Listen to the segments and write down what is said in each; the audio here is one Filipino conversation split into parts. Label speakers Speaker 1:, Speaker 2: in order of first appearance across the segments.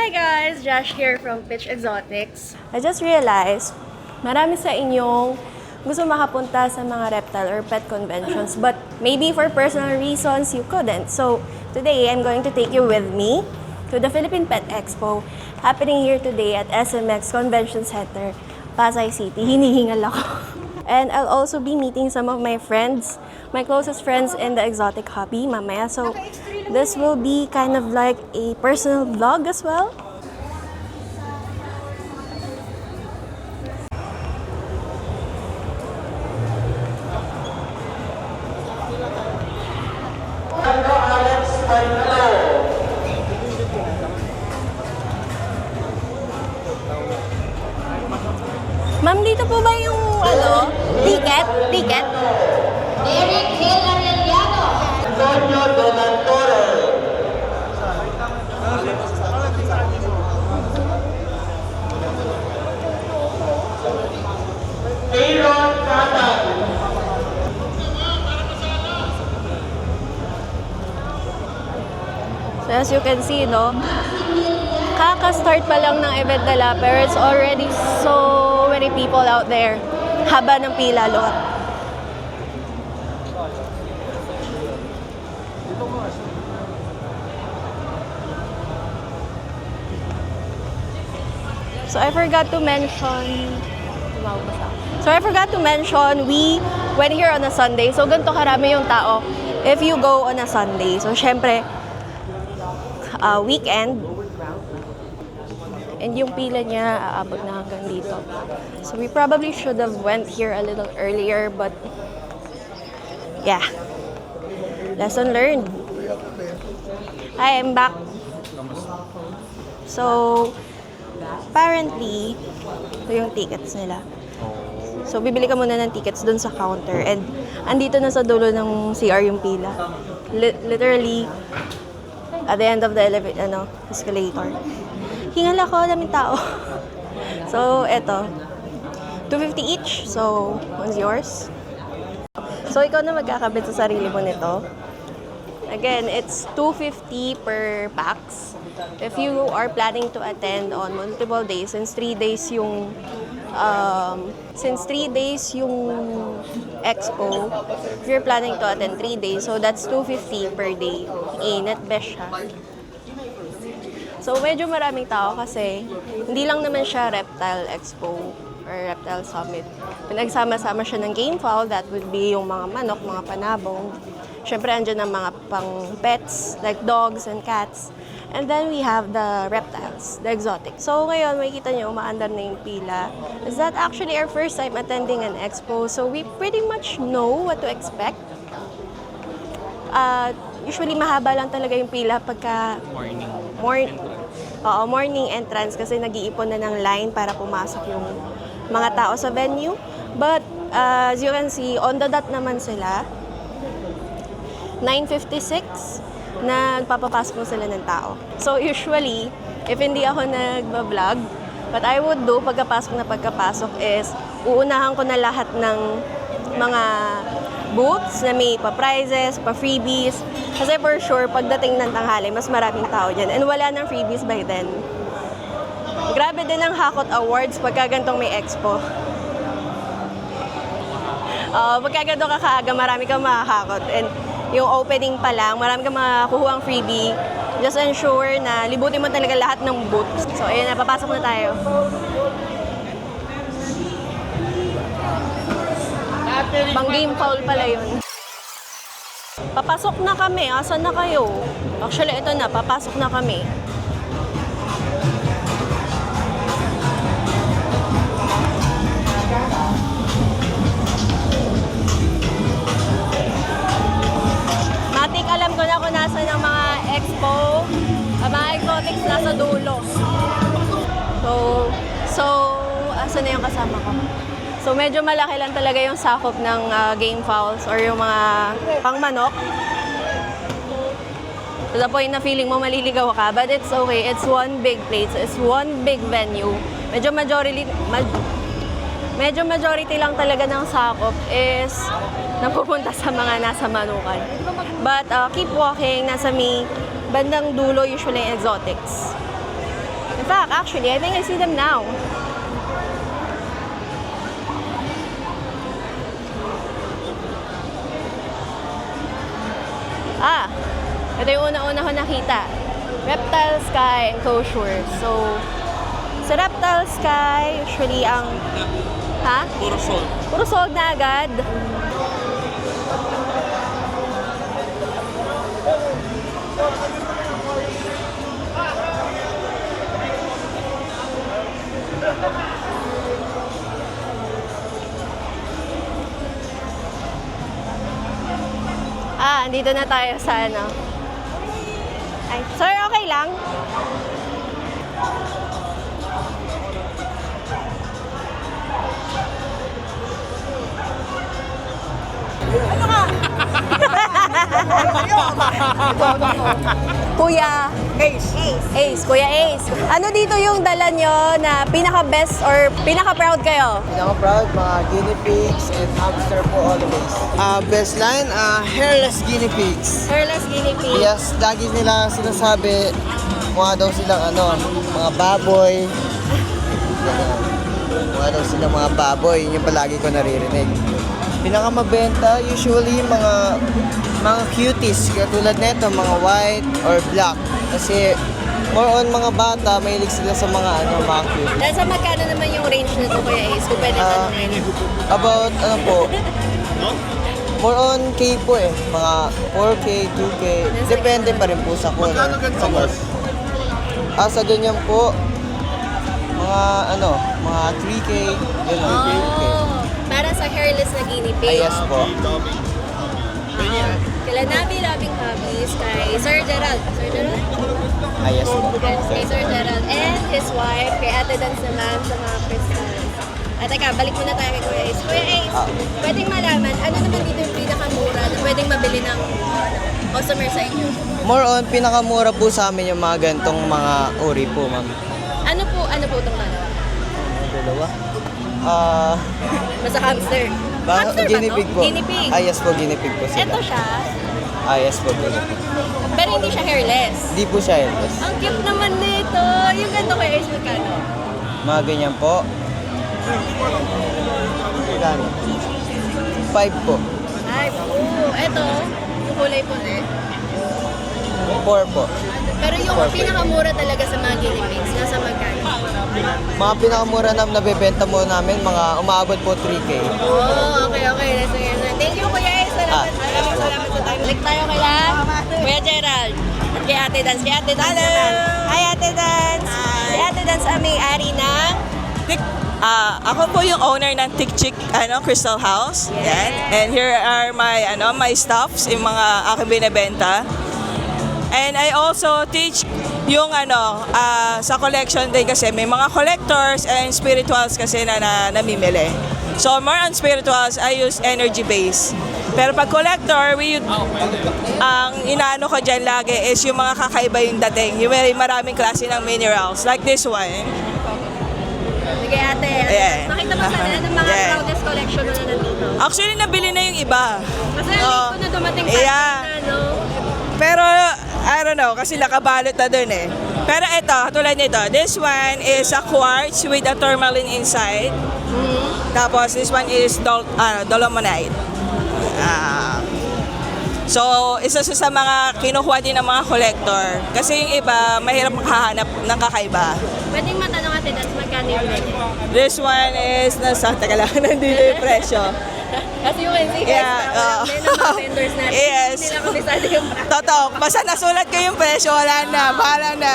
Speaker 1: Hi guys! Josh here from Pitch Exotics. I just realized, marami sa inyong gusto makapunta sa mga reptile or pet conventions, but maybe for personal reasons, you couldn't. So, today, I'm going to take you with me to the Philippine Pet Expo happening here today at SMX Convention Center, Pasay City. Hinihingal ako. And I'll also be meeting some of my friends, my closest friends in the exotic hobby mamaya. So, this will be kind of like a personal vlog as well. Ma'am, dito po ba yung ticket? Ticket?
Speaker 2: Derek Hill Arellano.
Speaker 3: Antonio Donatore. Aaron Catag.
Speaker 1: So as you can see, no, kaka-start pa lang ng event nila, pero it's already so many people out there. Haba ng pila, lot. So I forgot to mention, we went here on a Sunday. So ganito karami yung tao if you go on a Sunday. So syempre, weekend, and yung pila niya aabot na hanggang dito. So we probably should have went here a little earlier, but yeah, lesson learned. Hi, I'm back. So apparently, ito yung tickets nila. So bibili ka muna ng tickets dun sa counter, and andito na sa dulo ng CR yung pila. Literally at the end of the escalator. Hingal ako, daming tao. So, eto. $250 each. So, one's yours. So, ikaw na magkakabit sa sarili mo nito. Again, it's $250 per pax. If you are planning to attend on multiple days, since 3 days yung expo, if you're planning to attend 3 days, so that's $250 per day. Not best siya. So, medyo maraming tao kasi hindi lang naman siya Reptile Expo or Reptile Summit. Pinagsama-sama siya ng game fowl, that would be yung mga manok, mga panabong. Siyempre, andyan ang mga pang pets, like dogs and cats. And then, we have the reptiles, the exotic. So, ngayon, makikita nyo, umaandar na yung pila. Is that actually our first time attending an expo? So, we pretty much know what to expect. Usually, mahaba lang talaga yung pila pagka morning entrance kasi nag-iipon na ng line para pumasok yung mga tao sa venue. But, as you can see, on the dot naman sila. 9:56 nagpapapasok mo sila ng tao. So, usually, if hindi ako nagbablog, what I would do pagkapasok is, uunahan ko na lahat ng mga booths na may pa-prizes, pa-freebies. Kasi for sure, pagdating ng tanghali, mas maraming tao dyan. And wala nang freebies by then. Grabe din ang Hakot Awards pagka gantong may expo. Pagka ganito ka kaaga, marami kang makakakot. And yung opening pa lang, marami kang makakuha ang freebie. Just ensure na libutin mo talaga lahat ng booths. So, ayun na, papasok na tayo. Pang game foul pala yun. Papasok na kami. Asan na kayo? Actually, ito na. Papasok na kami. Matik, alam ko na kung nasa ng mga expo. Mga exotics nasa dulo. So, asan na yung kasama ko? So, medyo malaki lang talaga yung sakop ng game fowls or yung mga pangmanok. To the point na feeling mo maliligaw ka, but it's okay. It's one big place. It's one big venue. Medyo majority lang talaga ng sakop is napupunta sa mga nasa Manukan. But keep walking. Nasa may bandang dulo usually yung exotics. In fact, actually, I think I see them now. Ah, ito yung una-una ko nakita. Reptile Sky and Closure. So, sa Reptile Sky, usually ang... Ha?
Speaker 3: Puro sold.
Speaker 1: Puro sold na agad. Ah, andito na tayo sa ano. Ay, sir, okay lang? Ano ka? Kuya
Speaker 4: Ace.
Speaker 1: Ace, Kuya Ace. Ano dito yung dala nyo na pinaka-best or pinaka-proud kayo?
Speaker 4: Pinaka-proud, mga guinea pigs and hamster po always. Best line, hairless guinea pigs.
Speaker 1: Hairless guinea pig.
Speaker 4: Yes, lagi nila sinasabi, mukha daw silang mga baboy. Mukha daw silang mga baboy, yun yung palagi ko naririnig. Pinakamabenta, usually mga cuties, katulad nito, mga white or black. Kasi more on mga bata, mahilig sila sa mga cuties.
Speaker 1: Dahil sa magkano naman yung range nito, Kuya Ace? Kung pwede tanongin.
Speaker 4: About, more on K po eh. Mga 4K, 2K. Depende pa rin po sa color. Sa mas. Sa ganyan po, mga 3K, gano'n, 2K.
Speaker 1: Para sa hairless na guinea pig.
Speaker 4: Yes po.
Speaker 1: Kila Nabi Loving Hobbies, kay Sir Gerald. Sir Gerald?
Speaker 4: Yes po.
Speaker 1: Kay Sir Gerald and his wife, kay Ate Dance naman sa mga crystals. At teka, balik muna tayo kay Kuya Ace. Kuya Ace, pwedeng malaman, ano naman dito yung pinakamura na pwedeng mabili ng customer sa inyo?
Speaker 4: More on, pinakamura po sa amin yung mga gantong mga uri po, ma'am.
Speaker 1: Ano po itong dalawa?
Speaker 4: Dalawa?
Speaker 1: Basta hamster. Hamster ba
Speaker 4: Guinea
Speaker 1: to?
Speaker 4: pig po.
Speaker 1: Guinea pig.
Speaker 4: Yes po, guinea pig po sila.
Speaker 1: Ito siya,
Speaker 4: Yes po, guinea pig.
Speaker 1: pero hindi siya hairless.
Speaker 4: Di po siya hairless.
Speaker 1: Ang cute naman nito. Yung ganito kay Ace, magkano?
Speaker 4: Mga ganyan po. Magkano? 5 po.
Speaker 1: Ay, po. Ito, yung kulay puti.
Speaker 4: 4 po.
Speaker 1: Pero yung pinakamura talaga sa mga guinea pigs, nasa magkano?
Speaker 4: Mga pinakamura na nabibenta mo namin, mga umaabot po 3K.
Speaker 1: Oh, okay. Thank you, Kuya Ace. Salamat sa time. Balik tayo kay Kuya Gerald. At kay Ate Dance. Kay Ate Dance naman. Hi, Ate Dance. Si Ate Dance ang may-ari ng...
Speaker 5: Ako po yung owner ng Tikchik Crystal House. Yan. And here are my staffs, yung mga aking binibenta. And I also teach yung sa collection din kasi may mga collectors and spirituals kasi na namimili. So more on spirituals, I use energy base. Pero pag collector, ang inaano ko dyan lagi is yung mga kakaiba yung dating. Yung may maraming klase ng minerals. Like this one.
Speaker 1: Sige, Ate.
Speaker 5: Yeah.
Speaker 1: Nakita mo sana ng mga
Speaker 5: Yeah.
Speaker 1: proudest collection mo na nandito.
Speaker 5: Actually, nabili na yung iba.
Speaker 1: Kasi late ko na dumating pa
Speaker 5: Yeah.
Speaker 1: na,
Speaker 5: Pero, I don't know, kasi nakabalot na dun eh. Pero ito, tulad nito, this one is a quartz with a tourmaline inside. Tapos, this one is dolomonite. So, isa sa mga kinukuha din ng mga collector. Kasi yung iba, mahirap makahanap ng kakaiba.
Speaker 1: Pwedeng matanong Ate Dance, magkano yung ganyan?
Speaker 5: This one is, teka lang, nandito yung presyo.
Speaker 1: Kasi you can see guys,
Speaker 5: Yeah,
Speaker 1: ng mga vendors natin.
Speaker 5: Yes.
Speaker 1: Hindi nila kabisado yung price.
Speaker 5: Totoo, basta nasulat ko yung presyo, wala na, bahala na.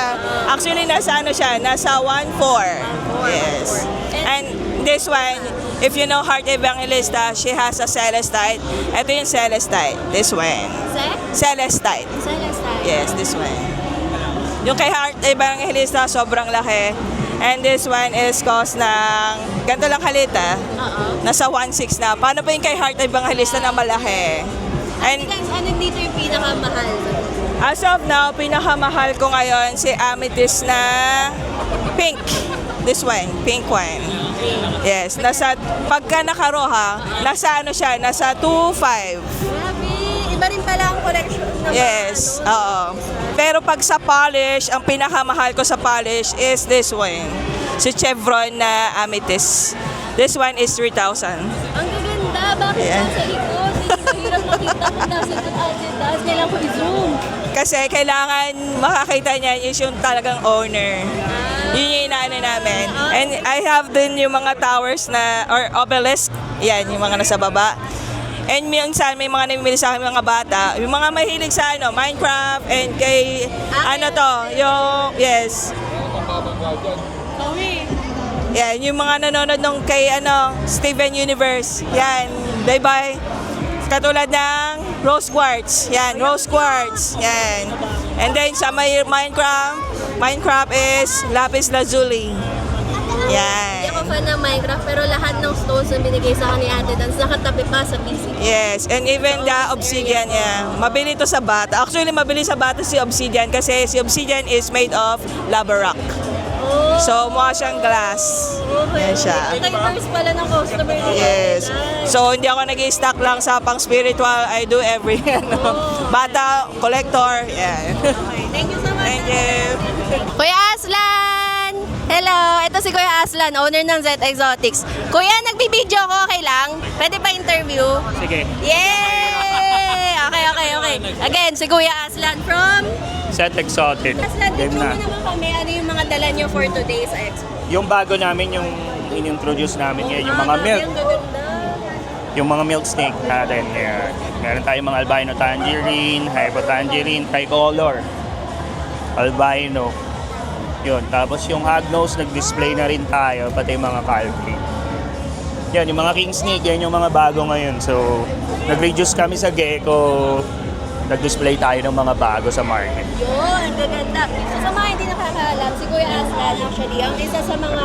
Speaker 5: Actually, nasa nasa 1.4. Yes. And this one, if you know Heart Evangelista, she has a Celestite. Ito yung Celestite, this one. Celestite.
Speaker 1: Celestine.
Speaker 5: Yes, this one. Yung kay Heart Evangelista, sobrang laki. And this one is cost ng, ganito lang kalita, nasa 1.6 na. Paano pa yung kay Heart Evangelista na malaki? And
Speaker 1: Guys, ano dito yung pinakamahal?
Speaker 5: as of now, pinakamahal ko ngayon si Amethyst na pink. This one, pink one. Yes, pagka nakaroha, nasa siya, nasa 2.5.
Speaker 1: Grabe, iba rin pala ang collection ng
Speaker 5: Yes, oo. Pero pag sa polish, ang pinakamahal ko sa polish is this one. Si Chevron na Amethyst. This one is 3,000.
Speaker 2: Ang gaganda. Bakit
Speaker 5: Ayan.
Speaker 2: nasa likod? Hindi mahirap makita kung nasa likod agad. Tapos kailangan ko i-zoom.
Speaker 5: Kasi kailangan makakita niya is yung talagang owner. Yun yung inaano namin. And I have din yung mga towers na, or obelisk. Yan, yung mga nasa baba. And minsan may mga namimili sa akin mga bata, yung mga mahilig sa Minecraft and kay yung yes. Yan, yung mga nanonood nung kay Steven Universe. Yan, bye-bye. Katulad ng Rose Quartz. Yan, Rose Quartz. Yan. And then sa may Minecraft is Lapis Lazuli.
Speaker 2: Hindi
Speaker 5: Yan.
Speaker 2: ako fan ng Minecraft, pero lahat ng stones na binigay sa akin ni Ate Dance, nakatabi pa sa PC.
Speaker 5: Yes, and even the obsidian, yeah. Mabili to sa bata. Actually, mabili sa bata si obsidian kasi si obsidian is made of lava rock.
Speaker 2: Oh,
Speaker 5: So, mukha siyang glass. Yan siya.
Speaker 2: Diverse pala ng customer nila.
Speaker 5: Yes.
Speaker 2: Nice.
Speaker 5: So, hindi ako nag-i-stock lang sa pang spiritual. I do every, bata, collector. Yan.
Speaker 2: Okay, thank you so much.
Speaker 5: Thank you.
Speaker 1: Kuya Aslan! Hello! Ito si Kuya Aslan, owner ng Z Exotics. Kuya, nagbibideo ko, okay lang? Pwede pa interview?
Speaker 6: Sige.
Speaker 1: Yay! Okay. Again, si Kuya Aslan from...
Speaker 6: Set Exotic.
Speaker 2: Aslan,
Speaker 6: Game
Speaker 2: intro
Speaker 6: na.
Speaker 2: mo naman kami. Ano yung mga dala nyo for today's expo?
Speaker 6: Yung bago namin, yung in-introduce namin ngayon, yung mga milk.
Speaker 2: Ang gaganda.
Speaker 6: Yung mga milk snake natin. Yan. Meron tayong mga albino tangerine, hypo tangerine, tricolor, albino. Yun. Tapos yung hognose, nag-display na rin tayo, pati yung mga calcate. Yan, yung mga king snake, yan yung mga bago ngayon. So, nag-reduce kami sa gecko. Nag-display tayo ng mga bago sa market.
Speaker 2: Yun, ang gaganda. So sa mga hindi nakakaalam, si Kuya Aslan actually, ang isa sa mga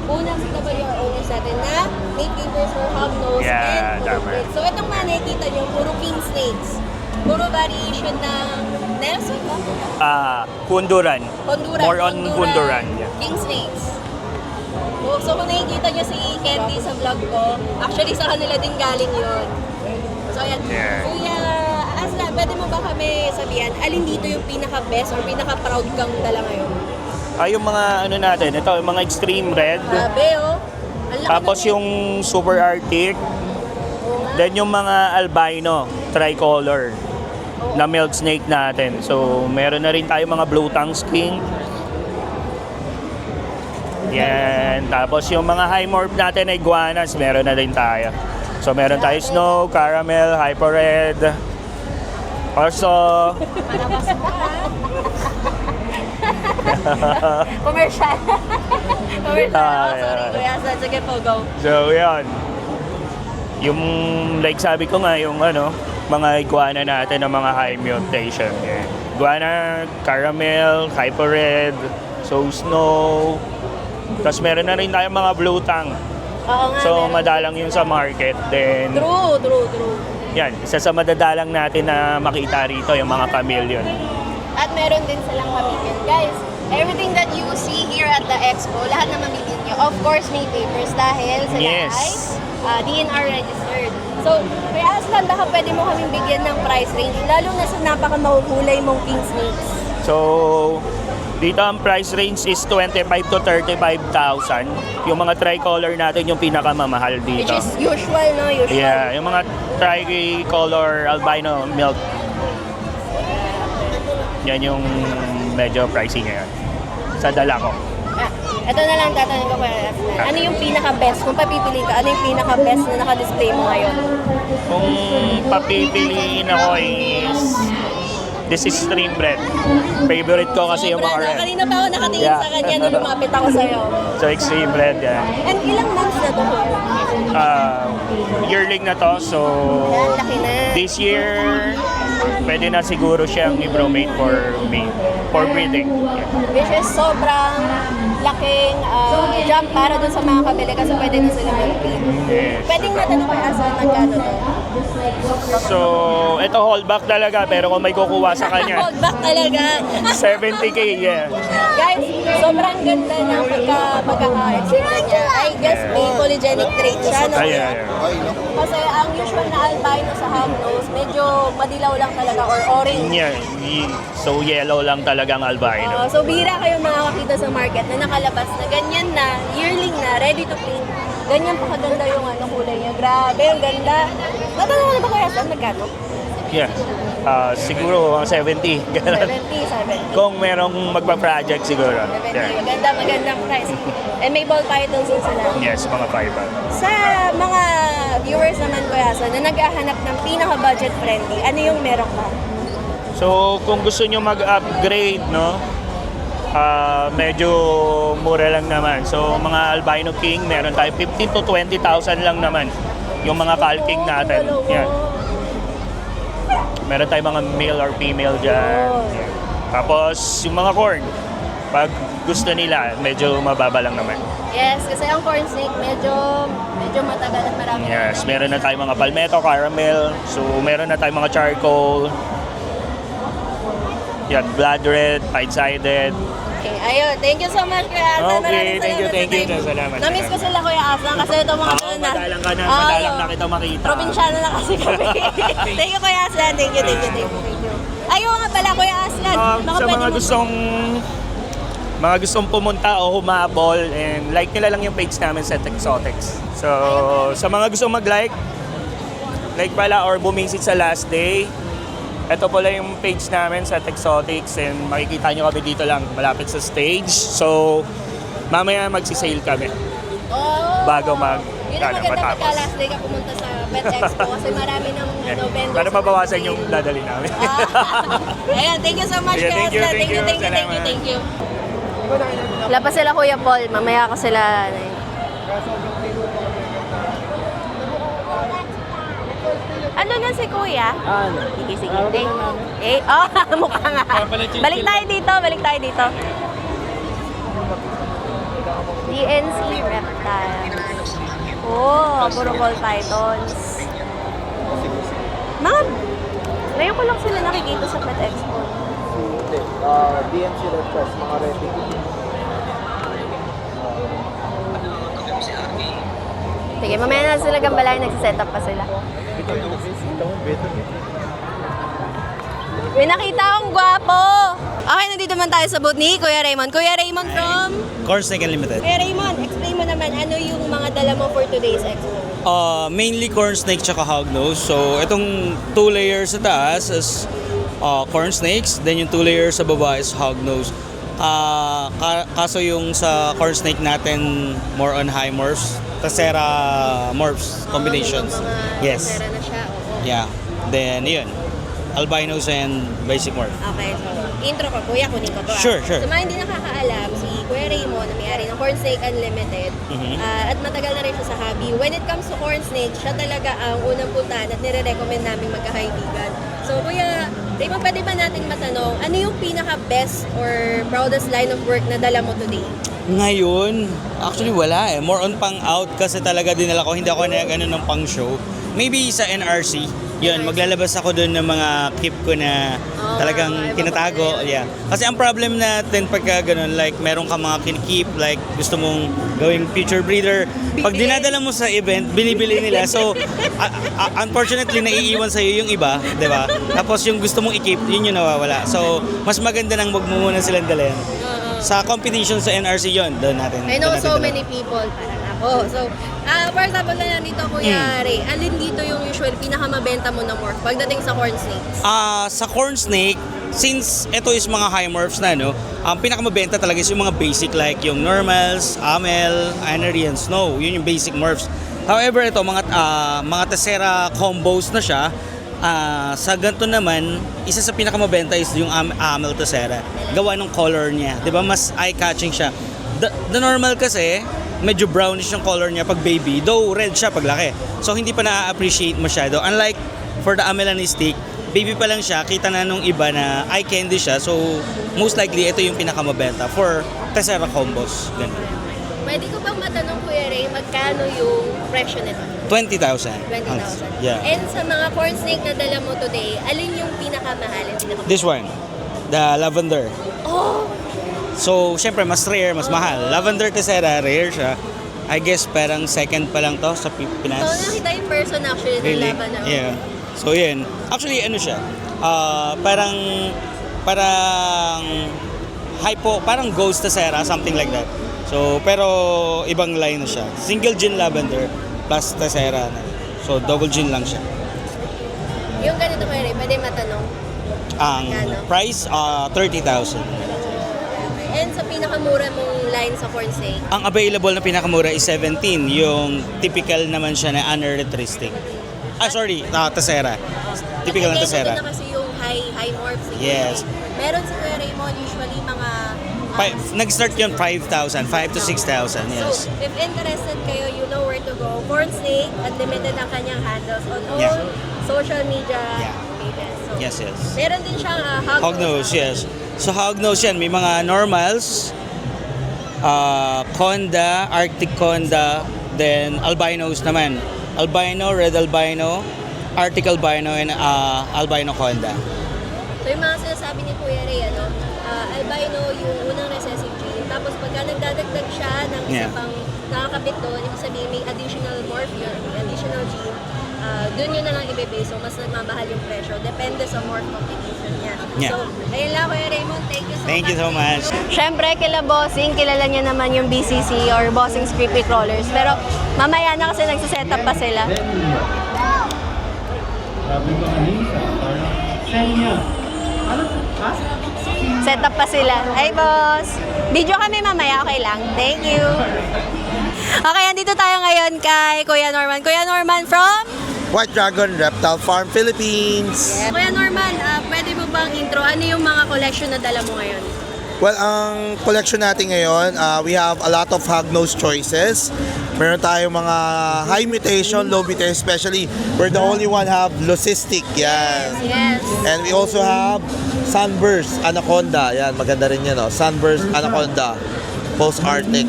Speaker 2: unang CWR owners natin na make papers for hognose
Speaker 6: Yeah,
Speaker 2: and
Speaker 6: tama.
Speaker 2: puro. So itong mga nakikita nyo, puro king snakes. Puro variation ng Nelson, no?
Speaker 6: Honduran.
Speaker 2: Honduran.
Speaker 6: More on Honduran. Yeah.
Speaker 2: King snakes. So kung nakikita nyo si Candy sa vlog ko, actually sa kanila din galing yun. So ayan,
Speaker 6: Yeah.
Speaker 2: Kuya Aslan, pwede mo ba kami sabihan, alin dito yung pinaka-best or pinaka-proud kang dala ngayon?
Speaker 6: Yung mga ano natin, ito, yung mga extreme red.
Speaker 2: Grabe, oh. Ang laki
Speaker 6: Tapos
Speaker 2: ng-
Speaker 6: yung super arctic. Then yung mga albino, tricolor na milk snake natin. So meron na rin tayo mga blue tongue skink. Yan. Tapos yung mga high morph natin na iguanas, meron na rin tayo. So meron tayo snow, caramel, hyper red. Also,
Speaker 2: Commercial. Commercial. Sorry,
Speaker 6: yeah.
Speaker 2: Kuya Aslan. Sige po, go.
Speaker 6: so yan. Yung like sabi ko nga, yung mga iguana natin ng mga high mutation. Yan. Iguana, caramel, hyper red, so snow. Tapos meron na rin tayong mga blue tongue.
Speaker 2: Oo nga.
Speaker 6: So
Speaker 2: meron.
Speaker 6: madalang yun sa market. Then
Speaker 2: True.
Speaker 6: yan, isa sa madadalang natin na makita rito yung mga chameleon.
Speaker 2: At meron din silang pamilya. Guys, everything that you see here at the expo, lahat na mamilin nyo, of course may papers dahil sila
Speaker 6: Yes.
Speaker 2: ay DNR registered. So, Kuya Aslan, baka pwede mo kaming bigyan ng price range, lalo na sa napaka-mahuhulay mong king snakes.
Speaker 6: So dito ang price range is 25 to 35,000. Yung mga tricolor natin yung pinakamamahal
Speaker 2: Which
Speaker 6: dito.
Speaker 2: is usual, no? Usual.
Speaker 6: Yeah, yung mga tricolor albino milk. Yan yung medyo pricey ngayon. Sa dala ko.
Speaker 2: Ito na lang tatanungin ko, Kuya Aslan. Ano yung pinaka-best? Kung papipiliin ka, ano yung pinaka-best na naka-display mo ngayon?
Speaker 6: Kung papipiliin ako is this is stream bread. Favorite ko kasi yung mga
Speaker 2: Sobra na.
Speaker 6: red.
Speaker 2: Kanina pa ako nakatingin
Speaker 6: Yeah.
Speaker 2: sa kanya nung lumapit ako sa'yo.
Speaker 6: So extreme bread yan.
Speaker 2: And ilang months na to?
Speaker 6: Yearling na to, so
Speaker 2: Yan, laki na.
Speaker 6: this year pwede na siguro siyang i-bromate for breeding. Yeah.
Speaker 2: Which is sobrang laking jump para dun sa mga kabili kasi pwede na sila mag-breed.
Speaker 6: Yes.
Speaker 2: Pwedeng natanong kay Aslan magkano to?
Speaker 6: So, ito holdback talaga pero kung may kukuha sa kanya,
Speaker 2: Hold back talaga.
Speaker 6: 70k, yeah.
Speaker 2: Guys, so sobrang ganda ng pagkaka-exhibit niya. I guess may polygenic trait siya, no?
Speaker 6: Ayan.
Speaker 2: Kasi ang usual na albino sa hognose, medyo madilaw lang talaga or orange.
Speaker 6: Yeah, so yellow lang talagang albino.
Speaker 2: So bihira kayong makakakita sa market na nakalabas na ganyan na, yearling na, ready to print. Ganyan pa kaganda yung kulay niya. Grabe, ang ganda. Natanong ko na ba kaya saan? Nagkano?
Speaker 6: Yeah. Siguro mga 70. Ganun.
Speaker 2: 70.
Speaker 6: Kung merong magpa-project siguro.
Speaker 2: 70.
Speaker 6: Yeah.
Speaker 2: Magandang price. And may ball pythons din sila.
Speaker 6: Yes, mga 5.
Speaker 2: Sa mga viewers naman Kuya Asa na naghahanap ng pinaka-budget friendly, ano yung meron ka?
Speaker 6: So, kung gusto nyo mag-upgrade, no? Medyo mura lang naman. So, mga albino king, meron tayo 15 to 20,000 lang naman. Yung mga calking natin. Yan. Meron tayong mga male or female dyan. Yan. Tapos, yung mga corn, pag gusto nila, medyo mababa lang naman.
Speaker 2: Yes, kasi ang corn snake medyo matagal at marami.
Speaker 6: Yes, meron na tayong mga palmetto, caramel. So, meron na tayong mga charcoal. Yan, blood red, five-sided.
Speaker 2: Okay, ayun. Thank you so much, Kuya Asa.
Speaker 6: Okay, thank you.
Speaker 2: Salamat.
Speaker 6: Salamat.
Speaker 2: Na-miss ko sila, Kuya Asa, kasi ito mga
Speaker 6: Madalang ka na, madalang na kita makita.
Speaker 2: Probinsyano na kasi kami. Thank you, Kuya Aslan. Thank you. Ayun nga pala, Kuya Aslan.
Speaker 6: Sa mga gustong pumunta o humabol and like nila lang yung page namin sa Exotics. So, sa mga gustong mag-like pala or bumisit sa last day, ito pala yung page namin sa Exotics and makikita nyo kami dito lang malapit sa stage. So, mamaya magsisale kami bago
Speaker 2: Yun ang maganda
Speaker 6: matapos.
Speaker 2: pagka last day ka pumunta sa Pet Expo kasi marami ng vendors.
Speaker 6: Para mabawasan yung dadali namin.
Speaker 2: Ayan, thank you so much,
Speaker 6: Yeah,
Speaker 2: Kuya
Speaker 6: thank you,
Speaker 2: Aslan.
Speaker 6: thank you. Salamat.
Speaker 2: Thank you. Wala pa sila, Kuya Paul. Mamaya ko sila. Ano na si Kuya? Sige. Mukha nga. Balik tayo dito. DNC Reptile. Puro ball pythons. Ngayon ko lang sila nakikita sa Pet Expo.
Speaker 4: DMC Reptiles, mga ready.
Speaker 2: Sige, mamaya na sila gambalayan, nagsiset up pa sila. May nakita akong gwapo! Okay, nandito man tayo sa booth ni Kuya Raymond. Kuya Raymond from?
Speaker 7: Corn Snake Unlimited.
Speaker 2: Kuya Raymond, explain mo naman ano yung mga dala mo for today's expo.
Speaker 7: Mainly corn snake tsaka hognose. So, itong 2 layers sa taas is corn snakes. Then yung 2 layers sa baba is hognose. Kaso yung sa corn snake natin, more on high morphs. Tessera morphs combinations.
Speaker 2: Yes.
Speaker 7: Yes.
Speaker 2: Na siya, oo.
Speaker 7: Yeah. Then, yun. Albinos and basic morph.
Speaker 2: Okay, so intro ko, Kuya, kunin ko to.
Speaker 7: Sure.
Speaker 2: Sa mga hindi nakakaalam, si Kuya Raymond, na may-ari ng Corn Snake Unlimited, at matagal na rin siya sa hobby. When it comes to corn snake, siya talaga ang unang puntahan at nire-recommend namin magkakaibigan. So, Kuya Raymond, pwede ba natin matanong, ano yung pinaka-best or proudest line of work na dala mo today?
Speaker 7: Ngayon, actually wala eh. More on pang-out kasi talaga dinala ko. Hindi ako nag-ano ng pang-show. Maybe sa NRC. Yun, maglalabas ako doon ng mga keep ko na talagang kinatago. Yeah. Kasi ang problem natin pagka ganun, like meron ka mga kinikip, like gusto mong gawing future breeder. Pag dinadala mo sa event, binibili nila. So, unfortunately, naiiwan sa'yo yung iba, di ba? Tapos yung gusto mong i-keep, yun yung nawawala. So, mas maganda nang wag mo muna silang dalhin. Sa competition sa NRC yun, doon natin.
Speaker 2: I know
Speaker 7: doon natin
Speaker 2: so
Speaker 7: dala.
Speaker 2: many people, parang ako. So, for example na dito, Kuya Ray, alin dito yung usual pinakamabenta mo na morph pagdating sa corn snakes?
Speaker 7: Sa corn snake, since ito is mga high morphs na, no, ang pinakamabenta talaga is yung mga basic like yung normals, amel, anery, and snow. Yun yung basic morphs. However, ito, mga Tessera combos na siya. Sa ganito naman, isa sa pinakamabenta is yung amel Tessera. Gawa ng color niya. Di ba? Mas eye-catching siya. The normal kasi, medyo brownish yung color niya pag baby, though red siya pag laki. So hindi pa na-appreciate masyado. Unlike for the amelanistic, baby pa lang siya, kita na nung iba na eye candy siya. So most likely ito yung pinakamabenta for Tessera combos. Ganun.
Speaker 2: Pwede ko bang matanong, Kuya Ray, magkano yung presyo nito?
Speaker 7: 20,000.
Speaker 2: 20,000.
Speaker 7: Yeah.
Speaker 2: And sa mga corn snake na dala mo today, alin yung pinakamahal?
Speaker 7: This one, the lavender.
Speaker 2: Oh!
Speaker 7: So, syempre, mas rare, mas mahal. Lavender Tessera, rare siya. I guess parang second pa lang to sa Pinas.
Speaker 2: So, nakita in person actually ng
Speaker 7: Really?
Speaker 2: laban na.
Speaker 7: Yeah. So, yun. Actually, ano siya? Parang parang Ghost Tessera, something like that. So, pero ibang line na siya. Single gin lavender plus Tessera. So, double gin lang siya.
Speaker 2: Yung ganito ko rin, pwede matanong.
Speaker 7: Ang
Speaker 2: Magkano?
Speaker 7: price, 30,000.
Speaker 2: And sa pinakamura mong line sa corn snake,
Speaker 7: Ang available na pinakamura is 17. Yung typical naman siya na unelectric. Tessera. Typical na Tessera.
Speaker 2: na kasi yung high morphs.
Speaker 7: Yes.
Speaker 2: Meron si Kuya Raymond usually mga...
Speaker 7: Nag-start yun 5,000, 5 to 6,000, yes.
Speaker 2: So, if interested kayo, you know where to go. Corn snake, unlimited ang kanyang handles on all
Speaker 7: Yeah.
Speaker 2: social media
Speaker 7: Yeah.
Speaker 2: pages. So,
Speaker 7: Yes, yes.
Speaker 2: meron din siyang
Speaker 7: Hognose, yes. So hognose yan, may mga normals, conda, Arctic conda, then albinos naman. Albino, red albino, Arctic albino, and albino conda.
Speaker 2: So yung mga sinasabi ni Kuya Ray, albino yung unang recessive gene. Tapos pagka nagdadagdag siya ng isa
Speaker 7: Yeah.
Speaker 2: pang nakakabit doon, ibig sabihin may additional morph yun, may additional gene, doon yun na lang ibebe. So mas nagmamahal yung presyo. Depende sa morph combination niya.
Speaker 7: Yeah.
Speaker 2: So, ayun lang Kuya Raymond. Thank you so much.
Speaker 7: Thank you so much.
Speaker 1: Siyempre, kila Bossing, kilala niya naman yung BCC or Bossing's Creepy Crawlers. Pero mamaya na kasi nagsiset up pa sila. Set up pa sila. Hey, boss! Video kami mamaya, okay lang. Thank you. Okay, andito tayo ngayon kay Kuya Norman. Kuya Norman from?
Speaker 8: White Dragon Reptile Farm, Philippines.
Speaker 2: Kuya Norman, pwede mo bang intro? Ano yung mga collection na dala mo ngayon?
Speaker 8: Well, ang collection natin ngayon, we have a lot of hognose choices. Meron tayong mga high mutation, low mutation, especially we're the only one have leucistic. Yan.
Speaker 2: Yes.
Speaker 8: And we also have Sunburst Anaconda. Yan, maganda rin yan. Oh. Sunburst Anaconda, post-Arctic.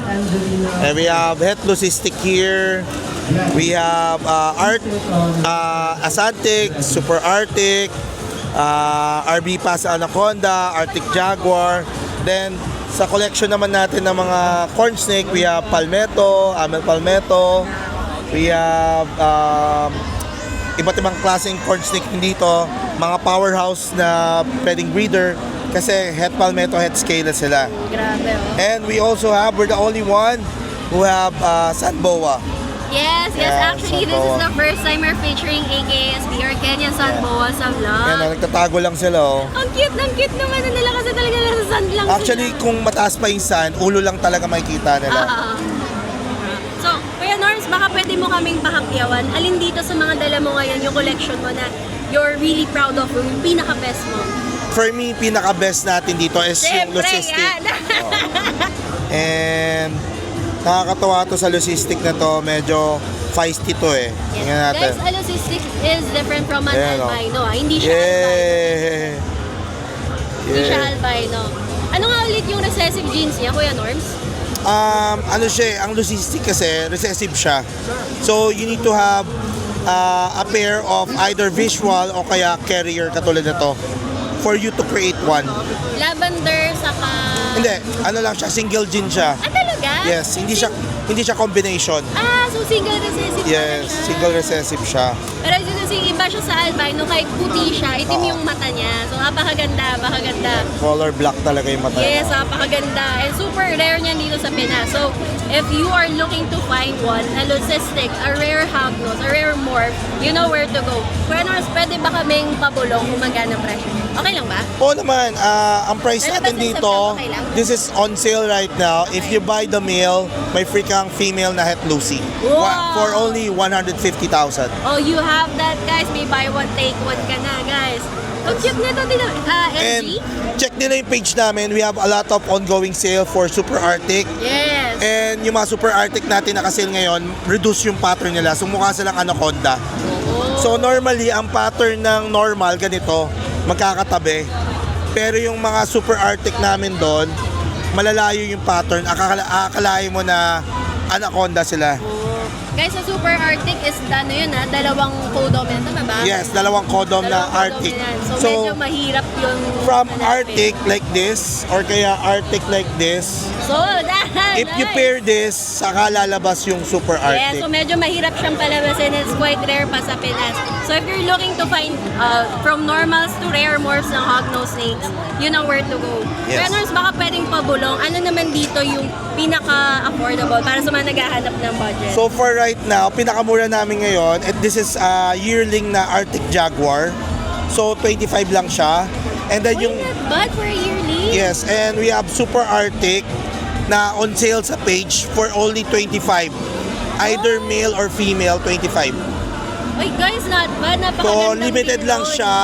Speaker 8: And we have het leucistic here. We have Asantic, Super Arctic, RB Pass Anaconda, Arctic Jaguar. Then, sa collection naman natin ng mga corn snake, we have Palmetto, Amel Palmetto. We have iba't ibang klaseng corn snake dito. Mga powerhouse na pwedeng breeder kasi het Palmetto, het Scala sila.
Speaker 2: Grabe, oh.
Speaker 8: And we also have, we're the only one who have San Boa.
Speaker 2: Yes,
Speaker 8: Yeah,
Speaker 2: actually, this is
Speaker 8: Sunboa.
Speaker 2: the first time we're featuring AKSB or Kenyan Sunboa sa vlog.
Speaker 8: Yan, nagtatago lang sila. Oh.
Speaker 2: Ang cute naman na nila kasi talaga nasa sand lang
Speaker 8: Actually,
Speaker 2: sila.
Speaker 8: kung mataas pa yung sun, ulo lang talaga makikita nila.
Speaker 2: So, Kuya Norms, baka pwede mo kaming pahakyawan. Alin dito sa mga dala mo ngayon yung collection mo na you're really proud of, yung pinaka-best mo?
Speaker 8: For me, pinaka-best natin dito is yung
Speaker 2: Siyempre,
Speaker 8: leucistic.
Speaker 2: yan!
Speaker 8: And nakakatawa to sa leucistic na to, medyo feisty to eh. Tingnan natin.
Speaker 2: Guys, alocystic is different from an
Speaker 8: Ayan, oh.
Speaker 2: albino. Hindi siya albino.
Speaker 8: Yeah.
Speaker 2: Hindi siya
Speaker 8: Yeah.
Speaker 2: albino. Ano nga ulit yung recessive genes niya, Kuya Norms?
Speaker 8: Ano siya, ang leucistic kasi, recessive siya. So, you need to have a pair of either visual o kaya carrier katulad na to for you to create one.
Speaker 2: Lavender, saka...
Speaker 8: Hindi, ano lang siya, single gene siya.
Speaker 2: Ah, talaga?
Speaker 8: Yes, hindi siya combination.
Speaker 2: So single recessive
Speaker 8: Yes,
Speaker 2: pala siya.
Speaker 8: single recessive siya.
Speaker 2: Pero as you can see, iba siya sa albino, kahit puti siya, itim yung mata niya. So napakaganda.
Speaker 8: Color black talaga yung mata.
Speaker 2: Yes, napakaganda. And super rare niyan dito sa Pinas. So if you are looking to find one, a leucistic, a rare hognose, a rare morph, you know where to go. Kuya Norms, pwede ba kaming pabulong kung magkano presyo niya? Okay lang ba?
Speaker 8: Oo naman, ang price
Speaker 2: Ano ba
Speaker 8: natin
Speaker 2: sa
Speaker 8: dito,
Speaker 2: okay lang?
Speaker 8: this is on sale right now. If you buy the male, may free kang female na het Lucy.
Speaker 2: Wow!
Speaker 8: For only 150,000.
Speaker 2: Oh, you have that, guys. May buy one, take one ka na, guys. Ang cute nito,
Speaker 8: And
Speaker 2: LG?
Speaker 8: check nila yung page namin. We have a lot of ongoing sale for Super Arctic.
Speaker 2: Yes.
Speaker 8: And yung mga Super Arctic natin na sale ngayon, reduce yung pattern nila. So mukha silang anaconda. So normally, ang pattern ng normal, ganito, magkakatabi. Pero yung mga Super Arctic namin doon, malalayo yung pattern. Akalain mo na anaconda sila.
Speaker 2: Guys, sa Super Arctic is dalawang co-dominant, tama ba?
Speaker 8: Yes, dalawang codom na
Speaker 2: Dalawang
Speaker 8: Arctic.
Speaker 2: co-dominant. So, medyo mahirap yung
Speaker 8: From
Speaker 2: hanapin.
Speaker 8: Arctic like this or kaya Arctic like this,
Speaker 2: So,
Speaker 8: if you pair this, saka lalabas yung Super
Speaker 2: Yeah,
Speaker 8: Arctic.
Speaker 2: so medyo mahirap siyang palabasin. It's quite rare pa sa Pinas. So if you're looking to find from normals to rare morphs ng hognose snakes, yun ang where to go.
Speaker 8: Yes.
Speaker 2: Pero baka pwedeng pabulong. Ano naman dito yung pinaka-affordable para sa mga naghahanap ng budget?
Speaker 8: So for right now, pinakamura namin ngayon, and this is yearling na Arctic Jaguar. So 25 lang siya. And then yung
Speaker 2: not bad for a yearly.
Speaker 8: yes, and we have Super Arctic na on sale sa page for only 25. Either male or female, 25.
Speaker 2: Uy guys, not bad.
Speaker 8: So
Speaker 2: Napakagandang
Speaker 8: limited lang
Speaker 2: deal.
Speaker 8: siya.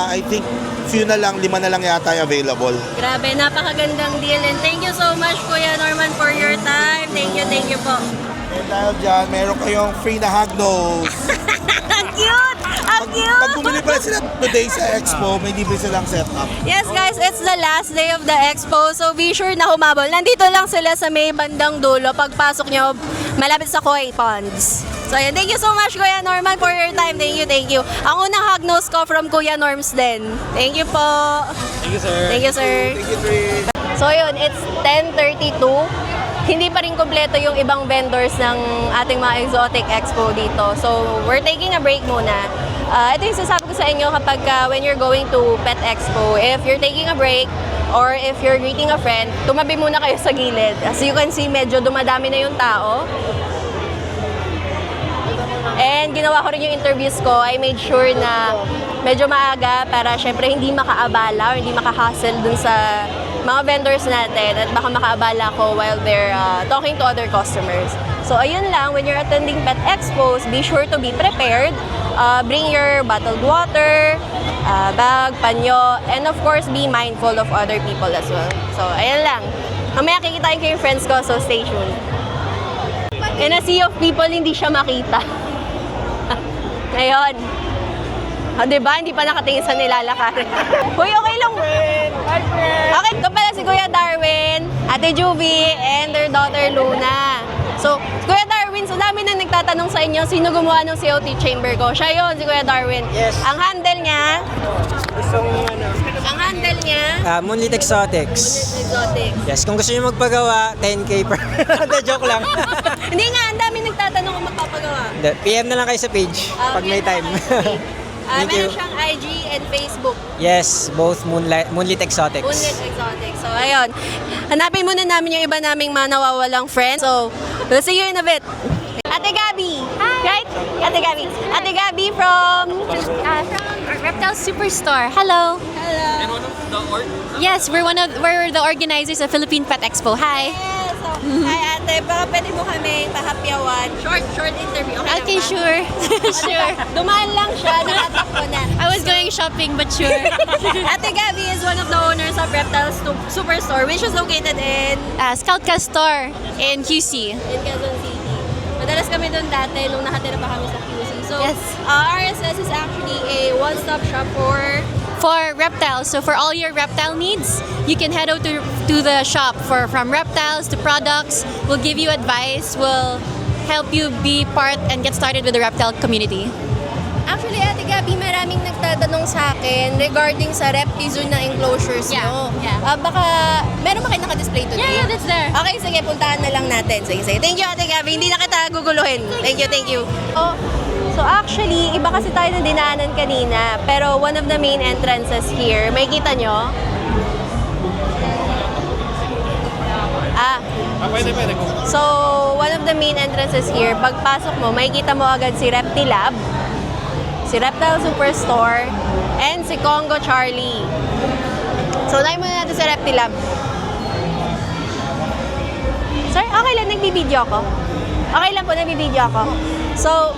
Speaker 8: I think few na lang, 5 na lang yata yung available.
Speaker 2: Grabe, napakagandang deal. And thank you so much, Kuya Norman, for your time. Thank you po.
Speaker 8: And dahil dyan, meron kayong free na hognose.
Speaker 2: Ang cute! Ang cute!
Speaker 8: Pag bumili pala sila today sa Expo, may libre silang setup.
Speaker 2: Yes guys, it's the last day of the expo, so be sure na humabol. Nandito lang sila sa may bandang dulo. Pagpasok nyo, malapit sa Koi Ponds. So yan, thank you so much Kuya Norman for your time. Thank you. Ang unang hognose ko from Kuya Norms din. Thank you po.
Speaker 7: Thank you, sir.
Speaker 2: Thank you, sir.
Speaker 8: Thank you, Trish.
Speaker 2: So yun, it's 10:32. Hindi pa rin kompleto yung ibang vendors ng ating mga exotic expo dito. So we're taking a break muna. Ito yung sasabi ko sa inyo kapag when you're going to Pet Expo, if you're taking a break or if you're greeting a friend, tumabi muna kayo sa gilid. As you can see, medyo dumadami na yung tao. And ginawa ko rin yung interviews ko. I made sure na medyo maaga para syempre hindi makaabala or hindi makahassle dun sa mga vendors natin at baka makaabala ko while they're talking to other customers. So ayun lang, when you're attending Pet Expos, be sure to be prepared. Bring your bottled water, bag, panyo, and of course, be mindful of other people as well. So ayun lang. Mamaya kikitain ko yung friends ko, so stay tuned. In a sea of people, hindi siya makita. Ngayon. Diba? Hindi pa nakatingin sa nilalakarin. Uy, okay lang. Hi, friend. Okay, ito pala si Kuya Darwin, Ate Juvie, and their daughter Luna. So, Kuya Darwin, so dami na nagtatanong sa inyo, sino gumawa ng COT chamber ko? Siya yun, si Kuya Darwin.
Speaker 9: Yes.
Speaker 2: Ang handle niya,
Speaker 9: Moonlit Exotics.
Speaker 2: Exotic.
Speaker 9: Yes, kung gusto niyo magpagawa, 10K per. Hindi, joke lang.
Speaker 2: Hindi nga, ang dami nagtatanong kung magpapagawa.
Speaker 9: PM na lang kayo sa page pag may time. Thank
Speaker 2: Meron
Speaker 9: you.
Speaker 2: siyang IG and Facebook.
Speaker 9: Yes, both Moonlit Exotics.
Speaker 2: Moonlit Exotic. So, ayun. Hanapin muna namin yung iba naming mga nawawalang friends. So, we'll see you in a bit. Ate Gabby. Hi. Right? Ate Gabby. Ate Gabby from
Speaker 10: Reptile Superstore. Hello.
Speaker 2: Hello.
Speaker 10: Yes, we're the organizers of Philippine Pet Expo. Hi.
Speaker 2: Yes. So, hi ate. Baka pwede mo kami pahapyawan. Short interview. Okay,
Speaker 10: Okay,
Speaker 2: lang ba?
Speaker 10: sure. Sure.
Speaker 2: Dumaan lang siya. Nakatakbo na.
Speaker 10: I was going shopping, but sure.
Speaker 2: Ate Gabby is one of the owners of Reptile Superstore, which is located in
Speaker 10: Scoutcast Store in QC.
Speaker 2: Quezon City. Madalas kami doon dati nung nakatira pa kami sa QC. So,
Speaker 10: Yes.
Speaker 2: RSS is actually a one-stop shop
Speaker 10: For reptiles, so for all your reptile needs, you can head out to the shop from reptiles to products. We'll give you advice. We'll help you be part and get started with the reptile community.
Speaker 2: Actually, Ate Gabby, maraming nagtatanong sa akin regarding sa Reptizone na enclosures
Speaker 10: Yeah,
Speaker 2: mo.
Speaker 10: yeah.
Speaker 2: Baka, meron ba kayo naka-display today?
Speaker 10: Yeah, that's there.
Speaker 2: Okay, sige, puntahan na lang natin. Sige. Thank you, Ate Gabby. Hindi na kita guguluhin. Thank you. So actually, iba kasi tayo na dinaanan kanina. Pero one of the main entrances here, may kita nyo?
Speaker 7: Pwede ko.
Speaker 2: So, one of the main entrances here, pagpasok mo, makikita mo agad si Reptilab, si Reptile Superstore, and si Congo Charlie. So, unahin muna natin si Reptilab. Sir, okay lang, nagbibideo ako. Okay lang po, nagbibideo ako. So,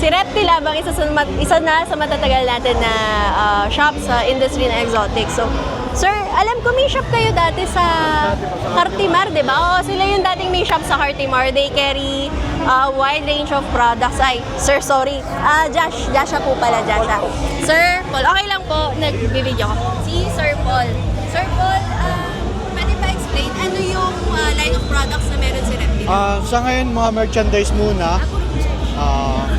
Speaker 2: si Reptilab ang isa na sa matatagal natin na shop sa industry na exotic. So, sir, alam ko may shop kayo dati sa Hartimar, di ba? Oo, sila yung dating may shop sa Hartimar. They carry a wide range of products. Ay, sir, sorry. Joshua po pala, Joshua. Sir Paul, okay lang po, nagbibideo ko. Si Sir Paul. Sir Paul, pwede ba explain ano yung line of products na meron si Reptilab?
Speaker 11: Sa ngayon, mga merchandise muna.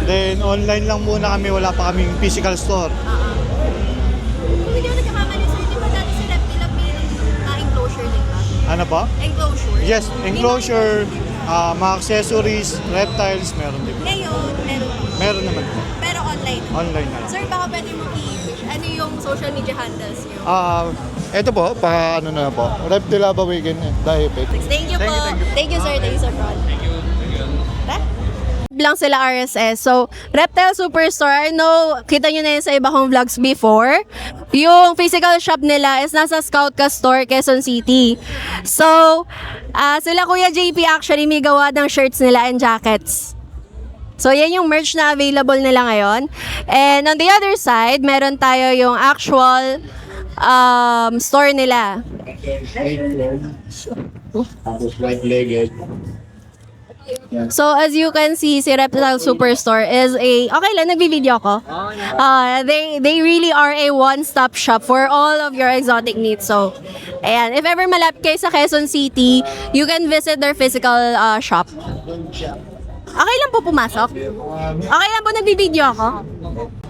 Speaker 11: Then online lang muna kami, wala pa kaming physical store.
Speaker 2: Kung hindi ako nagkakamali, sir, di ba dati si Reptile may enclosure din ba?
Speaker 11: Ano pa?
Speaker 2: Enclosure?
Speaker 11: Yes, enclosure, mga accessories, reptiles, meron din.
Speaker 2: Ngayon, meron.
Speaker 11: Meron naman po.
Speaker 2: Pero online.
Speaker 11: Online na lang.
Speaker 2: Sir, baka pwede mo i-push. Ano yung social media handles niyo?
Speaker 11: Ito po, pa ano na po, Reptilaba Weekend, Dahipit.
Speaker 2: Thank you po. Thank you, sir. Thank you, sir, Ron.
Speaker 1: Lang sila RSS. So, Reptile Superstore, I know, kita nyo na yun sa iba kong vlogs before. Yung physical shop nila is nasa Scout Ka Store, Quezon City. So, sila Kuya JP actually may gawa ng shirts nila and jackets. So, yan yung merch na available nila ngayon. And on the other side, meron tayo yung actual store nila. So, as you can see, si Reptile Superstore is okay lang, nagbi-video ko. They really are a one-stop shop for all of your exotic needs. So, ayan, if ever malapit kayo sa Quezon City, you can visit their physical shop. Okay lang po pumasok? Okay lang po, nagbi-video ako?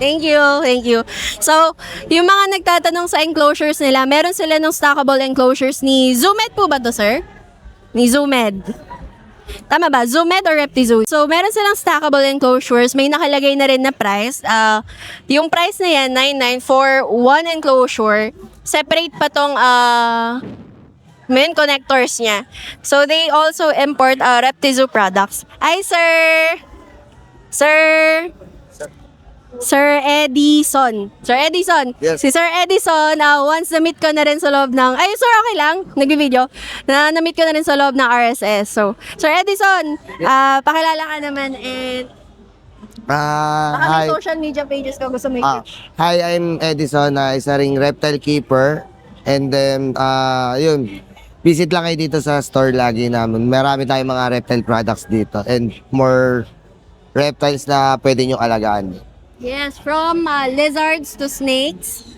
Speaker 1: Thank you. So, yung mga nagtatanong sa enclosures nila, meron sila ng stackable enclosures ni Zoomed po ba to, sir? Ni Zoomed. Tama ba? Zoomed or Reptizoo? So, meron silang stackable enclosures. May nakalagay na rin na price. Yung price na yan, 99 for one enclosure. Separate pa tong main connectors niya. So, they also import Reptizoo products. Hi, sir! Sir Edison.
Speaker 4: Yes.
Speaker 1: Si Sir Edison, once na-meet ko na rin sa loob ng... Ay, sir, okay lang. Nag-video. Na-meet ko na rin sa loob ng RSS. So, Sir Edison, pakilala ka naman and... baka may
Speaker 4: Hi.
Speaker 1: social media pages ka gusto mo
Speaker 4: Hi, I'm Edison, isa ring reptile keeper. And then, yun, visit lang kayo dito sa store lagi namin. Marami tayong mga reptile products dito and more reptiles na pwede nyo alagaan.
Speaker 1: Yes, from lizards to snakes,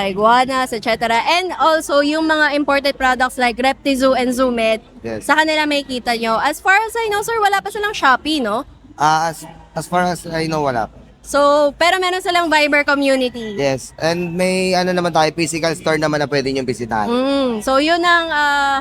Speaker 1: iguanas, etc. And also, yung mga imported products like Reptizoo and Zoomed,
Speaker 4: Yes.
Speaker 1: sa kanila may kita nyo. As far as I know, sir, wala pa silang Shopee, no?
Speaker 4: As far as I know, wala pa.
Speaker 1: So, pero meron silang Viber community.
Speaker 4: Yes, and may ano naman tayo, physical store naman na pwede nyo bisitahin.
Speaker 1: So, yun ang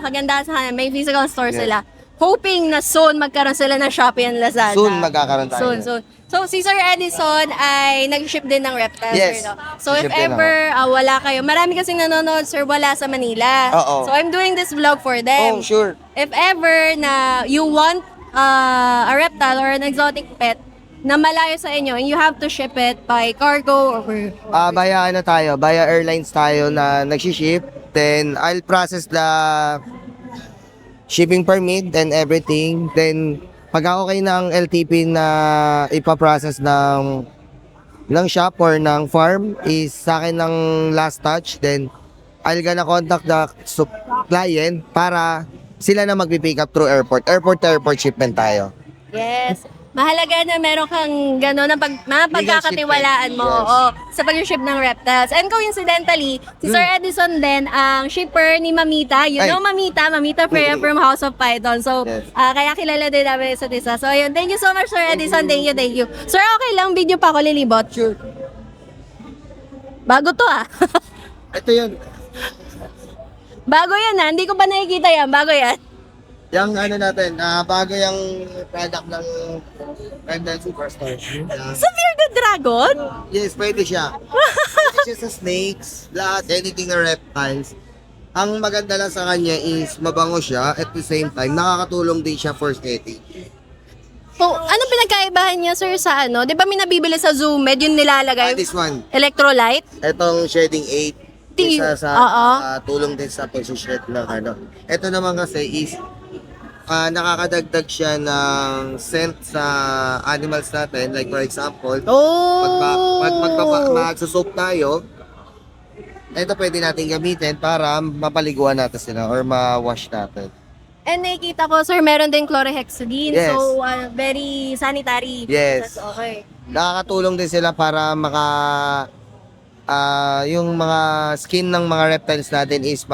Speaker 1: kagandahan sa kanila. May physical store
Speaker 4: Yes.
Speaker 1: sila. Hoping na soon magkaroon sila ng Shopee and Lazada.
Speaker 4: Soon magkakaroon tayo.
Speaker 1: Soon. So, si Sir Edison ay nag-ship din ng reptiles,
Speaker 4: Yes.
Speaker 1: sir, no? So, if
Speaker 4: Ship din
Speaker 1: ever wala kayo, marami kasing nanonood, sir, wala sa Manila.
Speaker 4: Oo.
Speaker 1: So, I'm doing this vlog for them.
Speaker 4: Oh, sure.
Speaker 1: If ever na you want a reptile or an exotic pet na malayo sa inyo and you have to ship it by cargo or...
Speaker 4: Via airlines tayo na nag-ship. Then, I'll process the shipping permit and everything. Then, pag okay ng LTP na ipaprocess ng shop or ng farm is sa akin ng last touch. Then, I'll gonna contact the client para sila na magpipick up through airport. Airport to airport shipment tayo.
Speaker 1: Yes. Mahalaga na meron kang gano'n na pagkakatiwalaan mo
Speaker 4: Yes.
Speaker 1: sa pag-ship ng reptiles. And coincidentally, si Sir Edison din ang shipper ni Mamita. You
Speaker 4: Ay.
Speaker 1: know Mamita Freya from House of Python. So,
Speaker 4: Yes.
Speaker 1: kaya kilala din namin isa't isa. So, ayun. Thank you so much, Sir Edison. Thank you. Sir, okay lang. Video pa ako lilibot. Sure. Bago to
Speaker 4: Ito yun.
Speaker 1: Bago yan Hindi ko pa nakikita yan. Bago yan.
Speaker 4: Yung ano natin, bago yung product ng Reptile Superstore.
Speaker 1: Sa Bearded Dragon?
Speaker 4: Yes, pwede siya. Pwede siya sa snakes, lahat, anything na reptiles. Ang maganda lang sa kanya is mabango siya, at the same time, nakakatulong din siya for aesthetic.
Speaker 1: So, anong pinagkaibahan niya, sir, sa ano? Di ba may nabibili sa Zoomed, yung nilalagay?
Speaker 4: This one,
Speaker 1: Electrolyte?
Speaker 4: itong shedding 8, isa sa
Speaker 1: Oo.
Speaker 4: tulong din sa pag-shed ng ano. Ito naman kasi is, nakakadagdag siya ng scent sa animals natin. Like for example, magsusok tayo, ito pwede natin gamitin para mapaliguan natin sila or ma-wash natin.
Speaker 1: And nakikita ko, sir, meron din chlorhexidine.
Speaker 4: Yes.
Speaker 1: So, very sanitary.
Speaker 4: Yes.
Speaker 1: That's okay.
Speaker 4: Nakakatulong din sila para yung mga skin ng mga reptiles natin is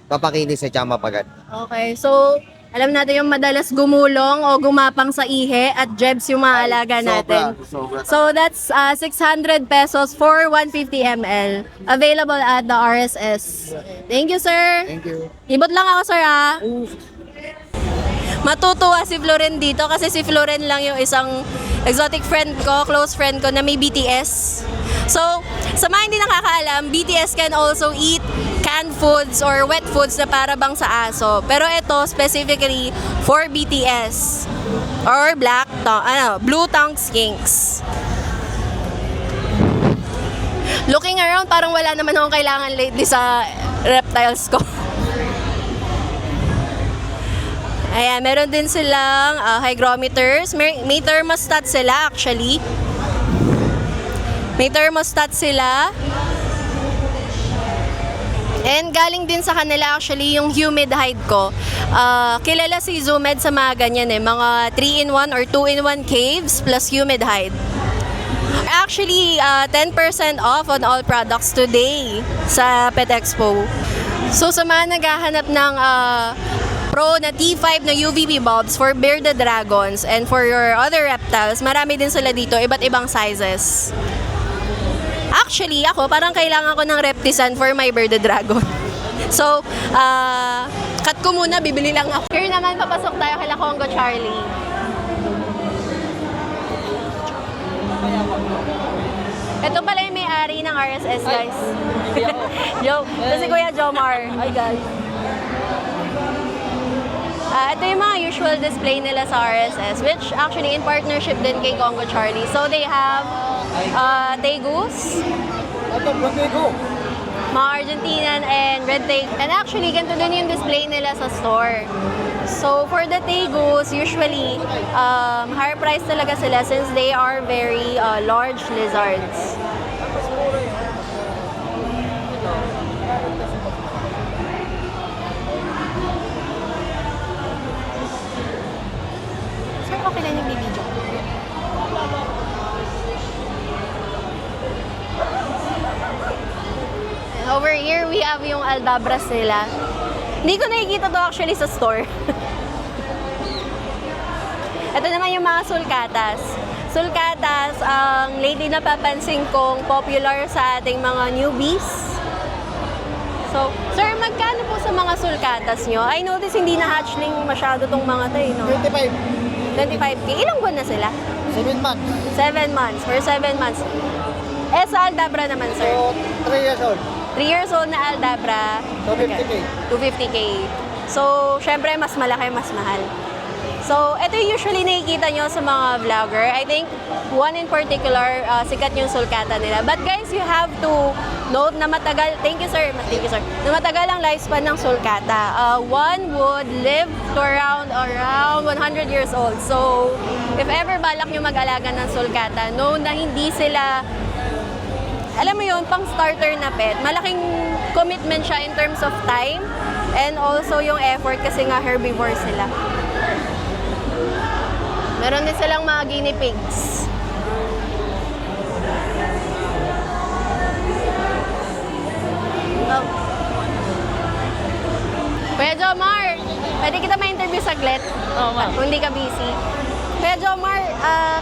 Speaker 4: mapakinis at saka mapagat.
Speaker 1: Okay. So,
Speaker 2: Alam natin yung madalas gumulong o gumapang sa ihe at Jebs yung mga alaga natin.
Speaker 8: Sobra.
Speaker 2: So that's 600 pesos for 150 ml. Available at the RSS. Thank you, sir.
Speaker 8: Thank you.
Speaker 2: Ibot lang ako, sir, ha? Matutuwa si Floren dito kasi si Floren lang yung isang exotic friend ko, close friend ko na may BTS. So, sa mga hindi nakakaalam, BTS can also eat canned foods or wet foods na para bang sa aso. Pero ito specifically for BTS or blue tongue skinks. Looking around, parang wala naman akong kailangan lately sa reptiles ko. Ayan, meron din silang hygrometers. May thermostat sila actually. May thermostat sila. And galing din sa kanila actually yung humid hide ko. Kilala si Zoomed sa mga ganyan mga 3-in-1 or 2-in-1 caves plus humid hide. Actually, 10% off on all products today sa Pet Expo. So sa mga naghahanap ng Pro na T5 na UVB bulbs for bearded dragons and for your other reptiles, marami din sila dito, iba't ibang sizes. Actually, ako, parang kailangan ko ng Reptisan for my bearded dragon. So, cut ko muna, bibili lang ako. Here naman, papasok tayo kay Congo Charlie. Ito pala yung may-ari ng RSS, guys. Joke. Ito si Kuya Jomar. Hi, guys. Ito yung mga usual display nila sa RSS, which actually in partnership din kay Congo Charlie. So they have Tegus, mga Argentinian and red Tegus. And actually, ganito din yung display nila sa store. So for the Tegus, usually higher price talaga sila since they are very large lizards. Okay lang yung bibidyo. Over here, we have yung Aldabras nila. Hindi ko nakikita to actually sa store. Ito naman yung mga sulcatas. Sulcatas, ang lately napapansin kong popular sa ating mga newbies. So, sir, magkano po sa mga sulcatas nyo? I notice hindi na hatchling masyado tong mga to, no? 25K. Ilang buwan na sila?
Speaker 9: 7 months.
Speaker 2: 7 months. For 7 months. Sa Aldabra naman, sir?
Speaker 9: So, 3 years old.
Speaker 2: 3 years old na Aldabra.
Speaker 9: 250K.
Speaker 2: 250K. So, syempre, mas malaki, mas mahal. So, ito yung usually nakikita nyo sa mga vlogger. I think, one in particular, sikat yung sulcata nila. But guys, you have to note na matagal, thank you sir, na matagal ang lifespan ng sulcata. One would live to around 100 years old. So, if ever balak nyo mag-alaga ng sulcata, know na hindi sila, alam mo yun, pang starter na pet. Malaking commitment siya in terms of time and also yung effort kasi nga herbivore sila. Meron din silang mga guinea pigs. Oh. Kuya Jomar, pwede kita ma-interview saglit?
Speaker 5: Oo, ma'am.
Speaker 2: Kung hindi ka busy. Kuya Jomar,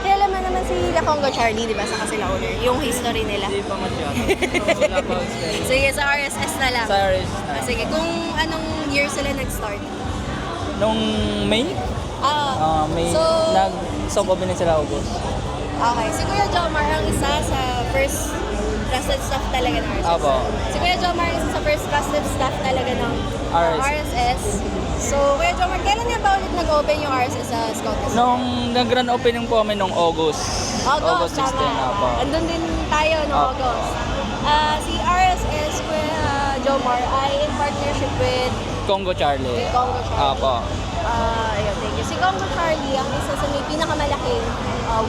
Speaker 2: kilala mo naman si Congo Charlie, di ba? Saka sila owner. Yung history nila.
Speaker 9: Hindi pa masyado.
Speaker 2: Sige, sa RSS na lang.
Speaker 9: Sa RSS.
Speaker 2: Sige, kung anong year sila nag-start?
Speaker 9: Nung May? May
Speaker 2: So,
Speaker 9: nag-sopa din sila August.
Speaker 2: okay. Si Kuya Jomar ang isa sa first trusted staff talaga ng RSS.
Speaker 9: Apo.
Speaker 2: Si Kuya Jomar isa sa first trusted staff talaga ng RSS. So, Kuya Jomar, kailan nga ba ulit nag-open yung RSS sa Scottish?
Speaker 9: Nung nag-grand opening po kami nung August. August 16, apo.
Speaker 2: Andun din tayo noong August. Si RSS, Kuya Jomar, ay in partnership with
Speaker 9: Congo Charlie.
Speaker 2: Congo Charlie.
Speaker 9: Apo.
Speaker 2: Ayun, thank you. Si Congo Charlie, ang isa sa may pinakamalaking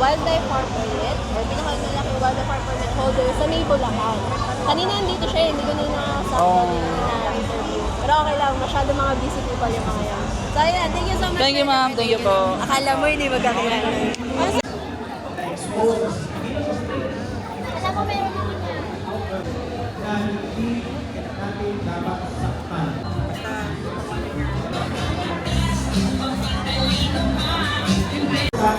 Speaker 2: wildlife farm permit or pinakamalaking wildlife farm permit holder sa may Bulacan. Kanina nandito siya, hindi ko na nakasakto na interview. Pero okay lang, masyado mga busy people yung mga yan. So ayan, thank you so much.
Speaker 9: Thank you ma'am, thank you po.
Speaker 2: Akala mo hindi magkakilala. Alam mo, meron naman yan.
Speaker 1: And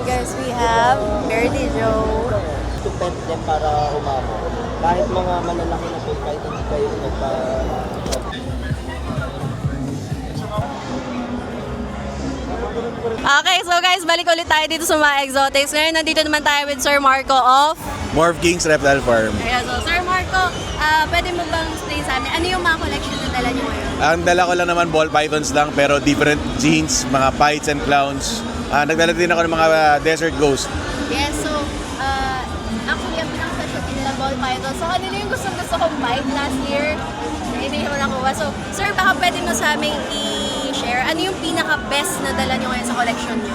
Speaker 1: guys, we have Dirty Joe.
Speaker 4: To pet them para umamo. Kahit mga malalaki na food kahit hindi kayo nagpa...
Speaker 1: Okay, so guys, balik ulit tayo dito sa mga exotics. Ngayon, nandito naman tayo with Sir Marco of...
Speaker 8: Morph Kings Reptile Farm.
Speaker 2: Ayan, so Sir Marco, pwede mo bang explain sa amin, ano yung mga collection na dala niyo ngayon?
Speaker 8: Ang dala ko lang naman ball pythons lang pero different genes, mga pythons and clowns. Nagdala din ako ng mga desert ghost.
Speaker 2: Yes, so actually, ang pinaka-specialty nila ball python. So, ano yung gusto kong bite last year? Hindi ko nakuha. So, sir, baka pwede mo sa amin i-share, ano yung pinaka-best na dala nyo ngayon sa collection nyo?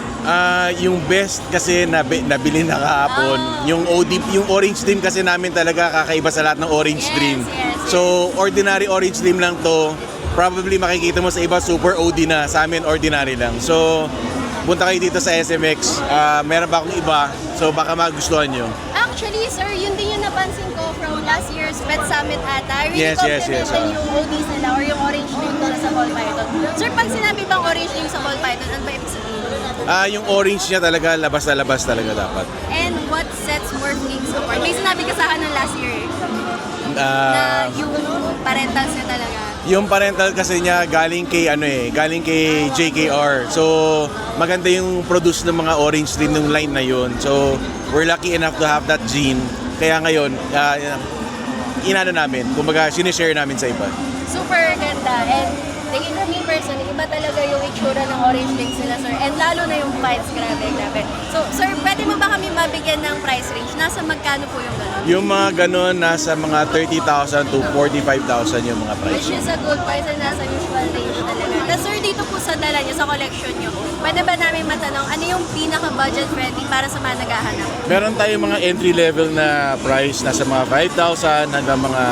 Speaker 8: Yung best kasi nabili na kahapon. Yung orange dream kasi namin talaga kakaiba sa lahat ng orange dream.
Speaker 2: Yes.
Speaker 8: So, ordinary orange dream lang to. Probably makikita mo sa iba super OD na. Sa amin, ordinary lang. So, punta kayo dito sa SMX. Meron ba akong iba? So, baka magustuhan nyo.
Speaker 2: Actually, sir, yun din yung napansin ko from last year's Pet Summit ata. Really
Speaker 8: Yes.
Speaker 2: complimented yung ODs nila or yung orange dream nila sa ball python. Sir, pag sinabi bang orange dream sa ball python, ano ba ibig sabihin?
Speaker 8: Yung orange niya talaga, labas na labas talaga dapat.
Speaker 2: And what sets Morph Kings apart? May sinabi ka sa akin ng last year na yung parentals niya talaga.
Speaker 8: Yung parental kasi niya galing kay JKR. So, maganda yung produce ng mga orange dream ng line na yun. So, we're lucky enough to have that gene. Kaya ngayon, inano namin, kumbaga sinishare namin sa iba.
Speaker 2: Super ganda. And tingin ko me personally, iba talaga yung itsura ng orange rings nila, sir. And lalo na yung fights, grabe. So, sir, pwede mo ba kami mabigyan ng price range? Nasa magkano po yung gano'n?
Speaker 8: Yung mga ganun, nasa mga 30,000 to 45,000 yung mga price.
Speaker 2: Which is a good price and nasa usual range talaga. Tapos, sir, dito po sa dala nyo, sa collection nyo, pwede ba namin matanong, ano yung pinaka-budget friendly para sa mga naghahanap?
Speaker 8: Meron tayong mga entry level na price, nasa mga 5,000 hanggang mga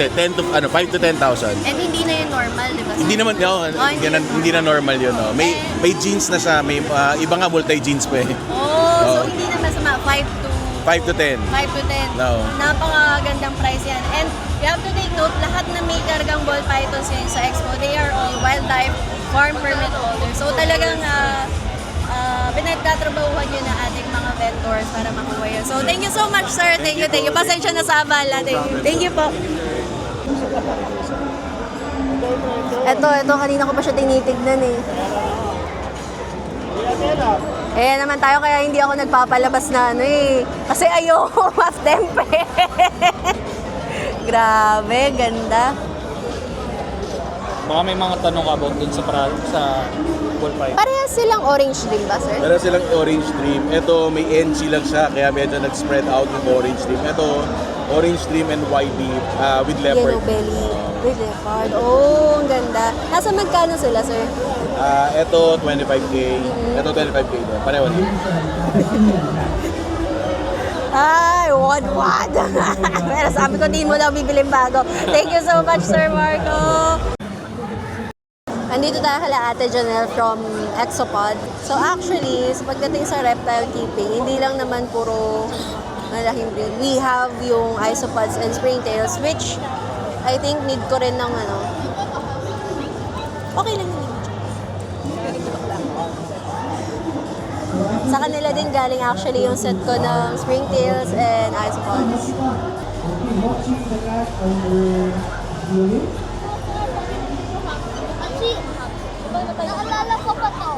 Speaker 8: 5 to 10,000.
Speaker 2: And hindi na yun normal, di ba?
Speaker 8: Hindi naman, hindi na normal yun. No? May jeans na siya, may iba nga multi-jeans pa eh.
Speaker 2: So hindi na masama,
Speaker 8: 5 to 10.
Speaker 2: 5 to 10.
Speaker 8: No.
Speaker 2: Napakagandang price yan. And you have to take note, lahat na may kargang ball pythons ngayon sa expo, they are all wildlife farm permit holders. So talagang pinagtatrabahuhan nyo na ating mga vendors para makuha yun. So thank you so much, sir. Thank you. Pasensya na sa abala. Thank you po.
Speaker 1: Ito, kanina ko pa siya tinitignan eh. Ayan naman tayo, kaya hindi ako nagpapalabas na Kasi ayoko, mas tempe. Grabe, ganda.
Speaker 9: Baka may mga tanong ka about dun sa ball python.
Speaker 1: Parehas silang orange din ba, sir?
Speaker 8: Meron silang orange dream. Ito, may NC lang siya, kaya medyo nag-spread out yung orange dream. Ito, orange dream and white with leopard.
Speaker 1: Yellow belly with leopard. Oh, ang ganda. Nasa magkano sila, sir?
Speaker 8: Ito, 25K. Ito, 25K din. Pareho din.
Speaker 1: Ay, what? Pero sabi ko, di mo daw bibiling bago. Thank you so much, Sir Marco. Andito tayo kala Ate Janelle from Exopod. So actually, sa pagdating sa reptile keeping, hindi lang naman puro malaking breed. We have yung isopods and springtails, which I think need ko rin ng okay lang yun. Sa kanila din galing actually yung set ko ng springtails and isopods.
Speaker 2: Naalala ko pa to.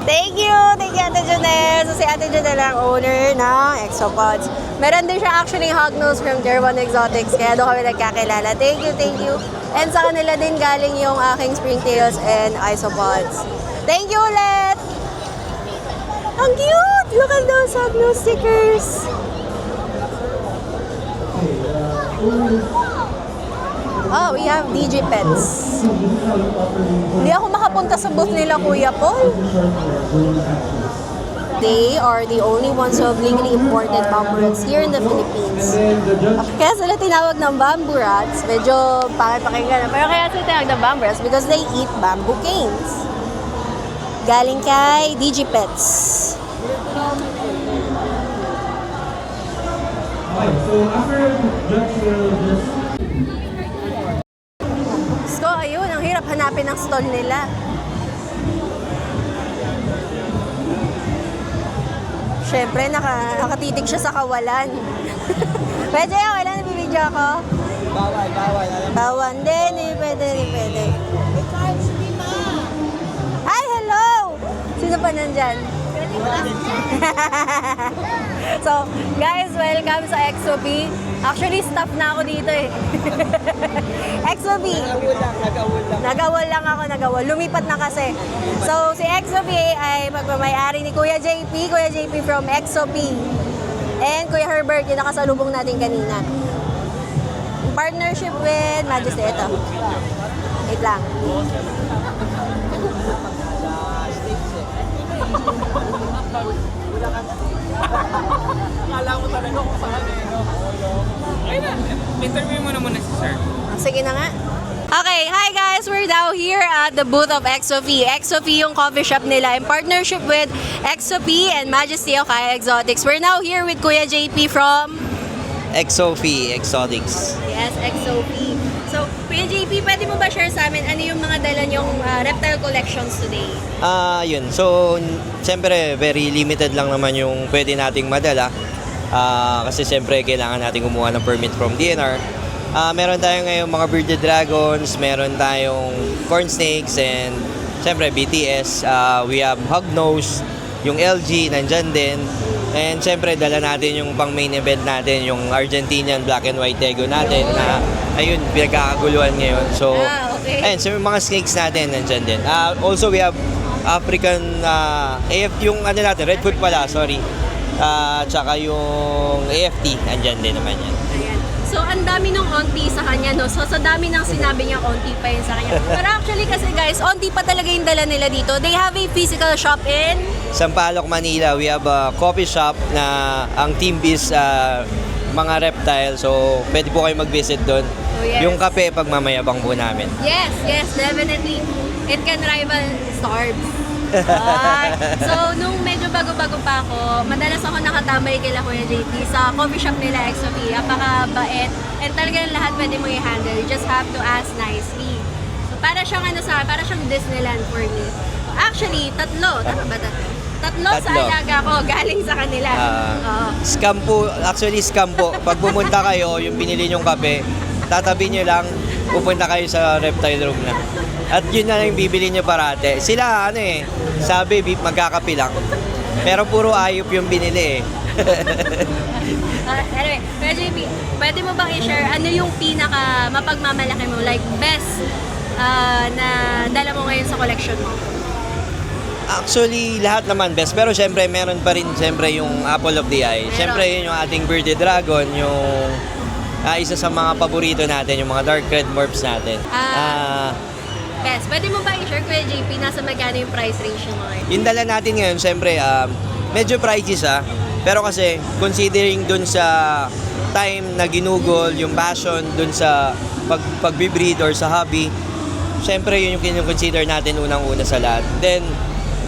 Speaker 1: Thank you Ate Janelle. So si Ate Janelle ang owner ng Exopods. Meron din siya actually hognose from Tier 1 Exotics, kaya doon kami nagkakilala. Thank you. And sa kanila din galing yung aking springtails and isopods. Thank you ulit! Ang cute! Look at those hognose stickers! Oh, we have DJ Pets. Hindi ako makapunta sa booth nila, Kuya Paul. They are the only ones who have legally imported bamboo rats here in the Philippines. Kaya sila tinawag ng bamboo rats. Medyo pangit pakinggan. Pero kaya sila tinawag ng bamboo rats because they eat bamboo canes. Galing kay DJ Pets. So, ayun, ang hirap hanapin ng stall nila. Siyempre, nakatitig siya sa kawalan. Pwede ako, ilan nabibidyo ako?
Speaker 4: Bawal.
Speaker 1: Bawal. Hindi pwede. Ay, hello! Sino pa nandyan? So, guys, welcome sa XOP. Actually, staff na ako dito eh. XOP. Nagawal lang ako. Lumipat na kasi. So, si XOP ay pagmamayari ni Kuya JP. Kuya JP from XOP. And Kuya Herbert, yung nakasalubong natin kanina. Partnership with Majesty. Ito. Wait lang.
Speaker 5: Akala ko talaga kung saan Ayun na, interview mo na muna si sir.
Speaker 1: Sige na nga. Okay, hi guys! We're now here at the booth of XOP. XOP yung coffee shop nila in partnership with XOP and Majesty of Kaya Exotics. We're now here with Kuya JP from
Speaker 4: XOP Exotics.
Speaker 2: Yes, XOP. So, Kuya JP, pwede mo ba share sa amin ano yung mga dala niyong reptile collections today?
Speaker 4: Yun. So, siyempre, very limited lang naman yung pwede nating madala. Kasi siyempre, kailangan nating kumuha ng permit from DNR. Meron tayong ngayon mga bearded dragons, meron tayong corn snakes, and siyempre, BTS. We have hognose, yung LG, nandyan din. And siyempre, dala natin yung pang main event natin, yung Argentinian black and white tego natin na, ayun, pinagkakaguluhan ngayon. So,
Speaker 2: okay.
Speaker 4: ayun, so yung mga snakes natin, nandyan din. Also, we have African, yung ano natin, red foot pala, sorry. Tsaka yung AFT, nandyan din naman yan.
Speaker 2: Ayan. So, ang dami nung onti sa kanya, no? So, sa dami ng sinabi niya, onti pa yun sa kanya. Pero actually kasi guys, onti pa talaga yung dala nila dito. They have a physical shop in
Speaker 4: Sampaloc, Manila, we have a coffee shop na ang team is mga reptile. So, pwede po kayo mag-visit doon.
Speaker 2: Oh, yes.
Speaker 4: Yung kape, pagmamayabang po namin.
Speaker 2: Yes, definitely. It can rival Starbucks. So, nung medyo bago-bago pa ako, madalas ako nakatambay kila Kuya JP sa coffee shop nila, XOP. Apaka-bait. And talagang lahat pwede mo i-handle. You just have to ask nicely. So, para siyang Disneyland for me. Actually, tatlo. Tama ba tatlo? Tatlo sa alaga ko, galing sa kanila.
Speaker 4: Scam po, actually scam po. Pag pumunta kayo, yung binili nyong kape, tatabi nyo lang, pupunta kayo sa reptile room na. At yun na lang yung bibili nyo parate. Sila, sabi, magkakapi lang. Pero puro ayop yung binili
Speaker 2: Anyway, Kuya JP, pwede mo bang i-share ano yung pinaka mapagmamalaki mo, like best na dala mo ngayon sa collection mo?
Speaker 4: Actually, lahat naman best. Pero syempre, meron pa rin yung apple of the eye. Syempre, yun yung ating bearded dragon, yung isa sa mga paborito natin, yung mga dark red morphs natin.
Speaker 2: Best. Pwede mo ba i-share, Kuya JP, nasa magkano yung price range mo ngayon?
Speaker 4: Yung dala natin ngayon, syempre, medyo pricey pero kasi, considering dun sa time na ginugol, yung passion dun sa pag-breed or sa hobby, syempre, yun yung consider natin unang-una sa lahat. Then,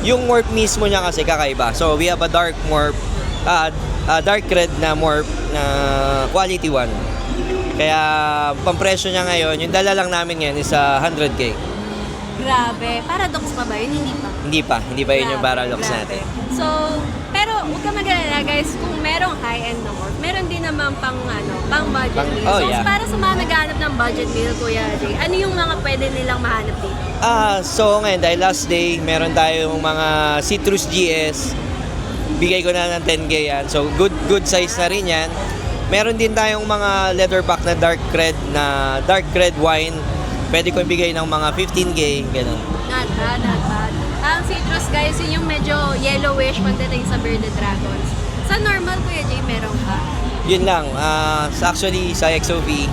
Speaker 4: yung morph mismo niya kasi kakaiba. So, we have a dark morph, dark red na morph na quality one. Kaya, pampresyo niya ngayon, yung dala lang namin ngayon is 100K.
Speaker 2: Grabe. Paradox pa ba yun? Hindi pa.
Speaker 4: Hindi pa yun yung paradox natin.
Speaker 2: So, pero huwag ka mag-alala guys, kung merong high-end na morph, meron din naman pang budget meal. So, para sa mga naghahanap ng budget meal, Kuya Jay, ano yung mga pwede nilang mahanap dito?
Speaker 4: So ngayon, dahil last day, meron tayong mga Citrus GS. Bigay ko na ng 10K yan. So, good size na rin yan. Meron din tayong mga leatherback na dark red wine. Pwede ko ibigay ng mga 15K, gano'n.
Speaker 2: Not bad. Ang citrus guys, yun yung medyo yellowish pagdating sa bearded dragons. Sa normal, Kuya Jay, meron ka?
Speaker 4: Yun lang. Actually, sa XOP,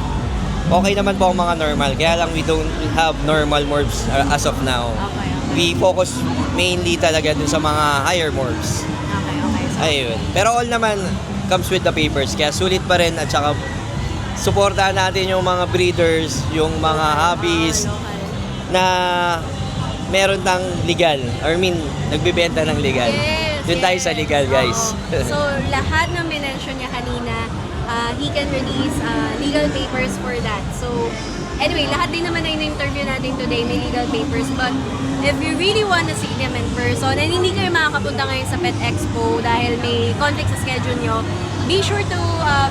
Speaker 4: okay naman po ang mga normal. Kaya lang we don't have normal morphs as of now.
Speaker 2: Okay.
Speaker 4: We focus mainly talaga dun sa mga higher morphs.
Speaker 2: Okay. So,
Speaker 4: Ayun. Pero all naman comes with the papers. Kaya sulit pa rin at saka suportahan natin yung mga breeders, yung mga hobbies na meron tang legal. Nagbibenta ng legal.
Speaker 2: Yes,
Speaker 4: Doon tayo sa legal, guys.
Speaker 2: So, lahat ng minention niya kanina, he can release legal papers for that. So, anyway, lahat din naman ay na-interview natin today may legal papers. But if you really want to see them in person and hindi kayo makakapunta ngayon sa Pet Expo dahil may conflict sa schedule nyo, be sure to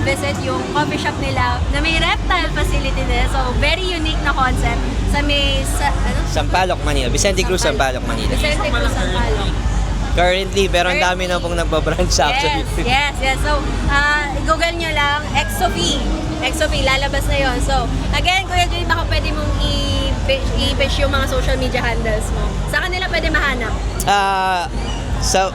Speaker 2: visit yung coffee shop nila na may reptile facility nila. So, very unique na concept sa may...
Speaker 4: Sampaloc, Manila. Vicente Cruz, Sampaloc, Manila.
Speaker 2: Vicente Cruz, Sampaloc.
Speaker 4: Currently, pero ang dami na pong nagbabranch actually.
Speaker 2: Yes. So, Google nyo lang, Exofi, lalabas na yon. So, again, Kuya Jay, baka pwede mong i-pitch yung mga social media handles mo. Sa kanila pwede mahanap?
Speaker 4: Sa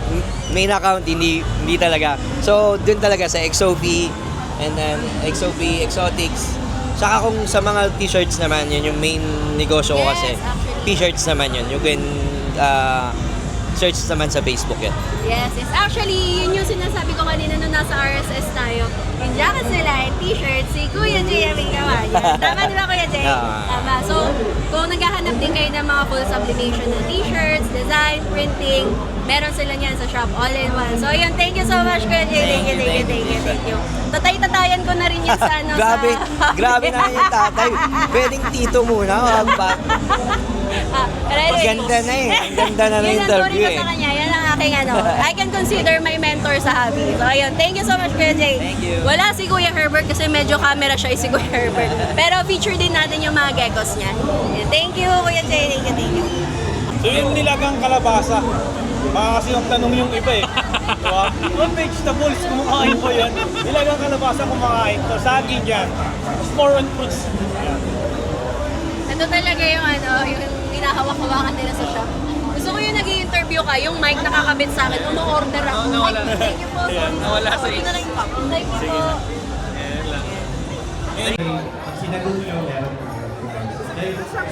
Speaker 4: main account, hindi talaga. So, dun talaga sa XOP, and then XOP, Exotics. Saka kung sa mga t-shirts naman, yun yung main negosyo ko kasi.
Speaker 2: Actually.
Speaker 4: T-shirts naman yun. You can search naman sa Facebook yun.
Speaker 2: Yes. Actually, yun yung sinasabi ko kanina nung nasa RSS tayo. Yung jackets nila, yung t-shirt, si Kuya Jay ang may gawa yan. Tama di ba, Kuya Jay? Tama. So, kung naghahanap din kayo ng mga full sublimation na t-shirts, design, printing, meron sila niyan sa shop, all in one. So, yun, thank you so much, Kuya Jay. Thank you. Tatay-tatayan ko na rin yan sa ano
Speaker 4: Grabe na yung tatay. Pwedeng tito muna, wag pa. Ganda na eh. Ganda na ng interview
Speaker 2: Yan ang sa kanya. Yan ang aking I can consider my mentor sa hobby. So, ayun. Thank you so much, Kuya Jay.
Speaker 4: Thank you.
Speaker 2: Wala si Kuya Herbert kasi medyo camera shy si Kuya Herbert. Pero feature din natin yung mga geckos niya. Thank you, Kuya Jay. Thank you.
Speaker 11: So yung nilagang kalabasa, baka kasi yung tanong yung iba eh. Diba? Yung vegetables, kumakain ko yan. Nilagang kalabasa kumakain to. Saging yan. More on fruits. Yan.
Speaker 2: Ito talaga yung yung hinahawak-hawakan nila sa shop. Gusto ko yung nag-i-interview ka, yung mic nakakabit sa akin, umu-order ako.
Speaker 9: Nawala.
Speaker 2: Thank you po.
Speaker 9: Ayan, nawala sa
Speaker 2: Thank you po.
Speaker 12: Sinagot nyo, meron.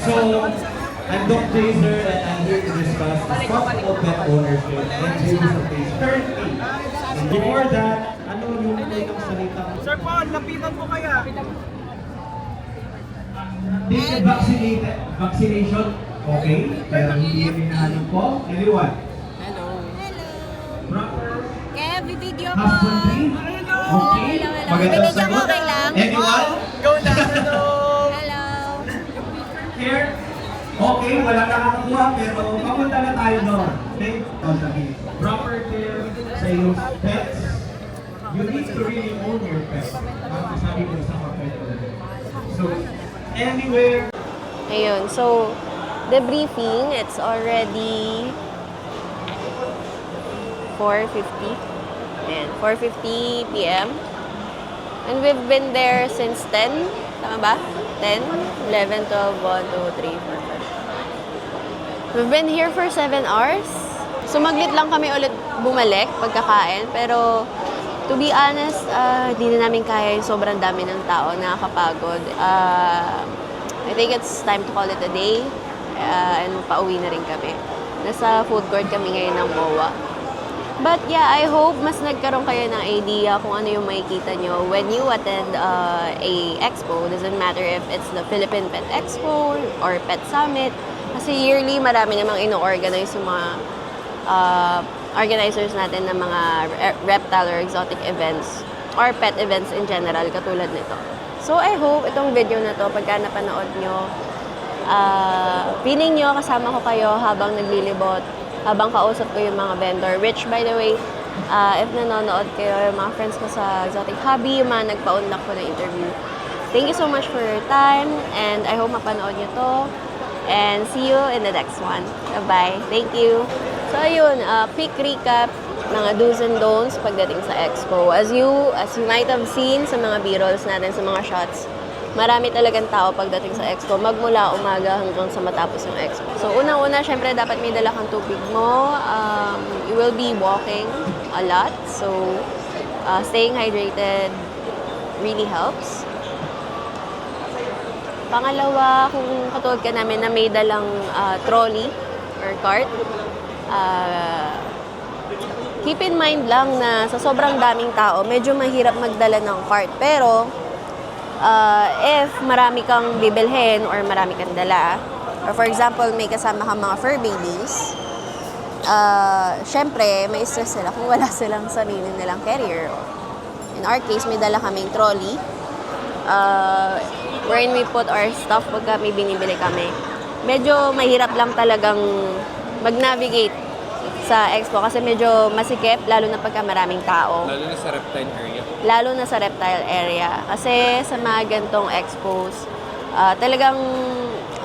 Speaker 12: So, I'm Doc Jaser and I'm here to discuss responsible pet ownership and changes of face currently. And before that, ano yung ng salitang...
Speaker 11: Sir Paul, lapitan po kaya.
Speaker 12: Take the vaccination, okay? Pero hindi yung hinahanap po. Everyone?
Speaker 2: Hello.
Speaker 12: Proper
Speaker 2: Kev, video po.
Speaker 12: husbandry? Okay? Magandang
Speaker 2: Video ko,
Speaker 12: sagot.
Speaker 2: okay lang?
Speaker 12: Anyone?
Speaker 11: Go na, hello.
Speaker 2: Hello.
Speaker 12: Here? Okay, wala nakakakuha pero papunta na tayo doon. Okay? Proper care sa iyong pets. You need to really own your pet. Ang sabi ko sa mga pet owner. So, anywhere.
Speaker 1: Ayun, so, the briefing, it's already 4:50. Ayan, 4:50 p.m. And we've been there since 10. Tama ba? 10, 11, 12, 1, 2, 3, 4, 5. We've been here for 7 hours. Sumaglit lang kami ulit bumalik pagkakain. Pero, to be honest, hindi na namin kaya yung sobrang dami ng tao, nakakapagod. I think it's time to call it a day. And pauwi na rin kami. Nasa food court kami ngayon ng MOA. But yeah, I hope mas nagkaroon kayo ng idea kung ano yung makikita nyo when you attend a expo. Doesn't matter if it's the Philippine Pet Expo or Pet Summit. Kasi yearly, marami namang ino-organize yung mga organizers natin ng mga reptile or exotic events or pet events in general, katulad nito. So I hope itong video na to, pagka napanood nyo, feeling nyo kasama ko kayo habang naglilibot, habang kausap ko yung mga vendor. Which, by the way, if nanonood kayo, yung mga friends ko sa Exotic Hobby, yung mga nagpa-unlock ko ng interview, thank you so much for your time, and I hope mapanood nyo to. And see you in the next one. Bye-bye. Thank you. So, ayun, quick recap, mga do's and don'ts pagdating sa expo. As you might have seen sa mga b-rolls natin, sa mga shots, marami talagang tao pagdating sa expo, magmula umaga hanggang sa matapos yung expo. So, unang-una, syempre, dapat may dala kang tubig mo. You will be walking a lot. So, staying hydrated really helps. Pangalawa, kung katulad ka namin na may dalang trolley or cart, keep in mind lang na sa sobrang daming tao, medyo mahirap magdala ng cart. Pero, if marami kang bibilhin or marami kang dala, or for example, may kasama kang mga fur babies, syempre, may stress sila kung wala silang sarili nilang carrier.
Speaker 2: in our case, may dala kaming trolley. Wherein we put our stuff pagka may binibili kami. Medyo mahirap lang talagang mag-navigate sa expo kasi medyo masikip, lalo na pagka maraming tao.
Speaker 9: Lalo na sa reptile area.
Speaker 2: Lalo na sa reptile area. Kasi sa mga gantong expos, talagang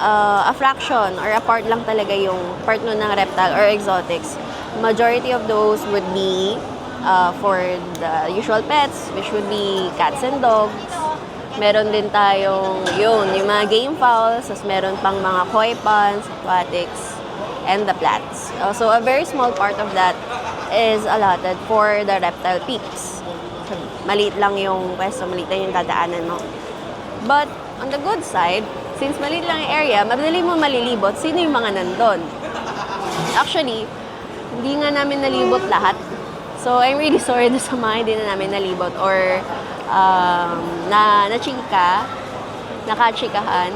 Speaker 2: a fraction or a part lang talaga yung part nun ng reptile or exotics. Majority of those would be for the usual pets, which would be cats and dogs. Meron din tayong yung mga game fowls, as meron pang mga koi ponds, aquatics, and the plants. So a very small part of that is allotted for the reptile peeps. So, maliit lang yung pwesto, maliit lang yung dadaanan mo. But on the good side, since maliit lang yung area, madali mo malilibot sino yung mga nandun. Actually, hindi nga namin nalibot lahat. So I'm really sorry sa mga hindi na namin nalibot or nakachikahan.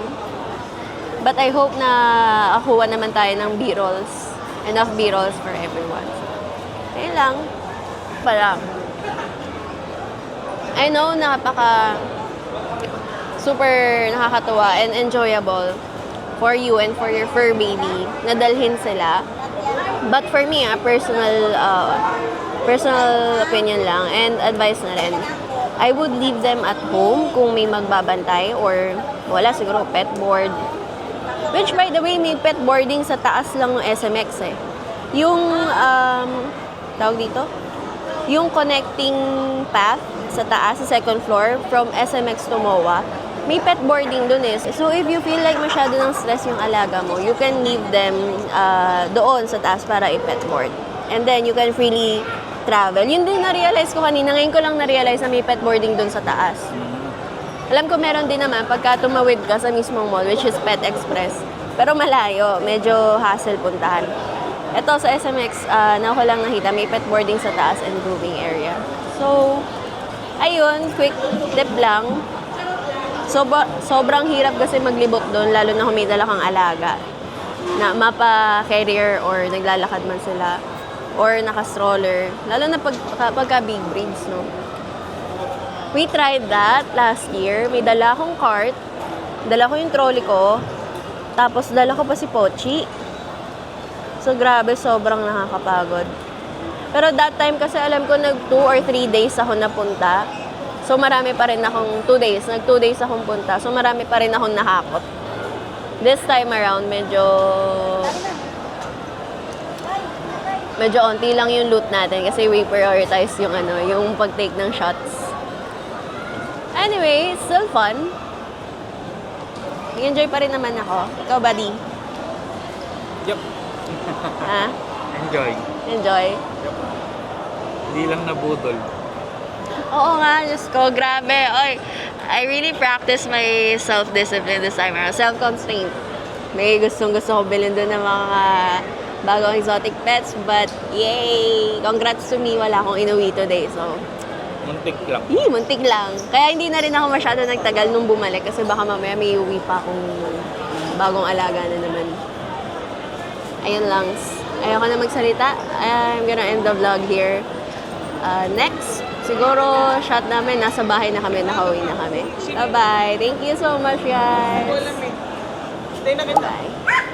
Speaker 2: But I hope na akuha naman tayo ng B-rolls. Enough B-rolls for everyone. Ayun lang. Pala. I know super nakakatuwa and enjoyable for you and for your fur baby na dalhin sila. But for me, personal opinion lang and advice na rin. I would leave them at home kung may magbabantay or wala siguro pet board. Which by the way, may pet boarding sa taas lang ng SMX eh. Yung, tawag dito? Yung connecting path sa taas, sa second floor, from SMX to MOA, may pet boarding dun eh. So if you feel like masyado ng stress yung alaga mo, you can leave them doon sa taas para i-pet board. And then you can freely travel. Yun din na-realize ko kanina. Ngayon ko lang na-realize na may pet boarding dun sa taas. Alam ko meron din naman pagka tumawid ka sa mismong mall, which is Pet Express. Pero malayo. Medyo hassle puntahan. Ito sa SMX, na ako lang nakita, may pet boarding sa taas and grooming area. So, ayun, quick tip lang. Sobrang hirap kasi maglibot doon, lalo na kung may dala kang alaga. Na mapa-carrier or naglalakad man sila. Or naka-stroller. Lalo na pagka big breeds, no? We tried that last year. May dala akong cart. Dala ko yung trolley ko. Tapos dala ko pa si Pochi. So grabe, sobrang nakakapagod. Pero that time kasi alam ko nag 2 or 3 days ako napunta. So marami pa rin akong 2 days. Nag 2 days akong punta. So marami pa rin akong nahakot. This time around, medyo onti lang yung loot natin kasi we prioritize yung yung pag-take ng shots. Anyway, still fun. Enjoy pa rin naman ako. Ikaw, buddy?
Speaker 9: Yup.
Speaker 2: Ha? Enjoy?
Speaker 9: Yup. Hindi lang nabudol.
Speaker 2: Oo nga, Diyos ko, grabe. Oy, I really practice my self-discipline this time around. Self-constraint. May gustong-gusto ko bilhin doon ng mga bagong exotic pets, but yay! Congrats to me, wala akong inuwi today, so
Speaker 9: Muntik lang.
Speaker 2: muntik lang. Kaya hindi na rin ako masyado nagtagal nung bumalik kasi baka mamaya may uwi pa akong bagong alaga na naman. Ayun lang. Ayoko na magsalita. I'm gonna end the vlog here. Next, siguro shot namin, nasa bahay na kami, nakauwi na kami. Bye-bye! Thank you so much, guys! Bye!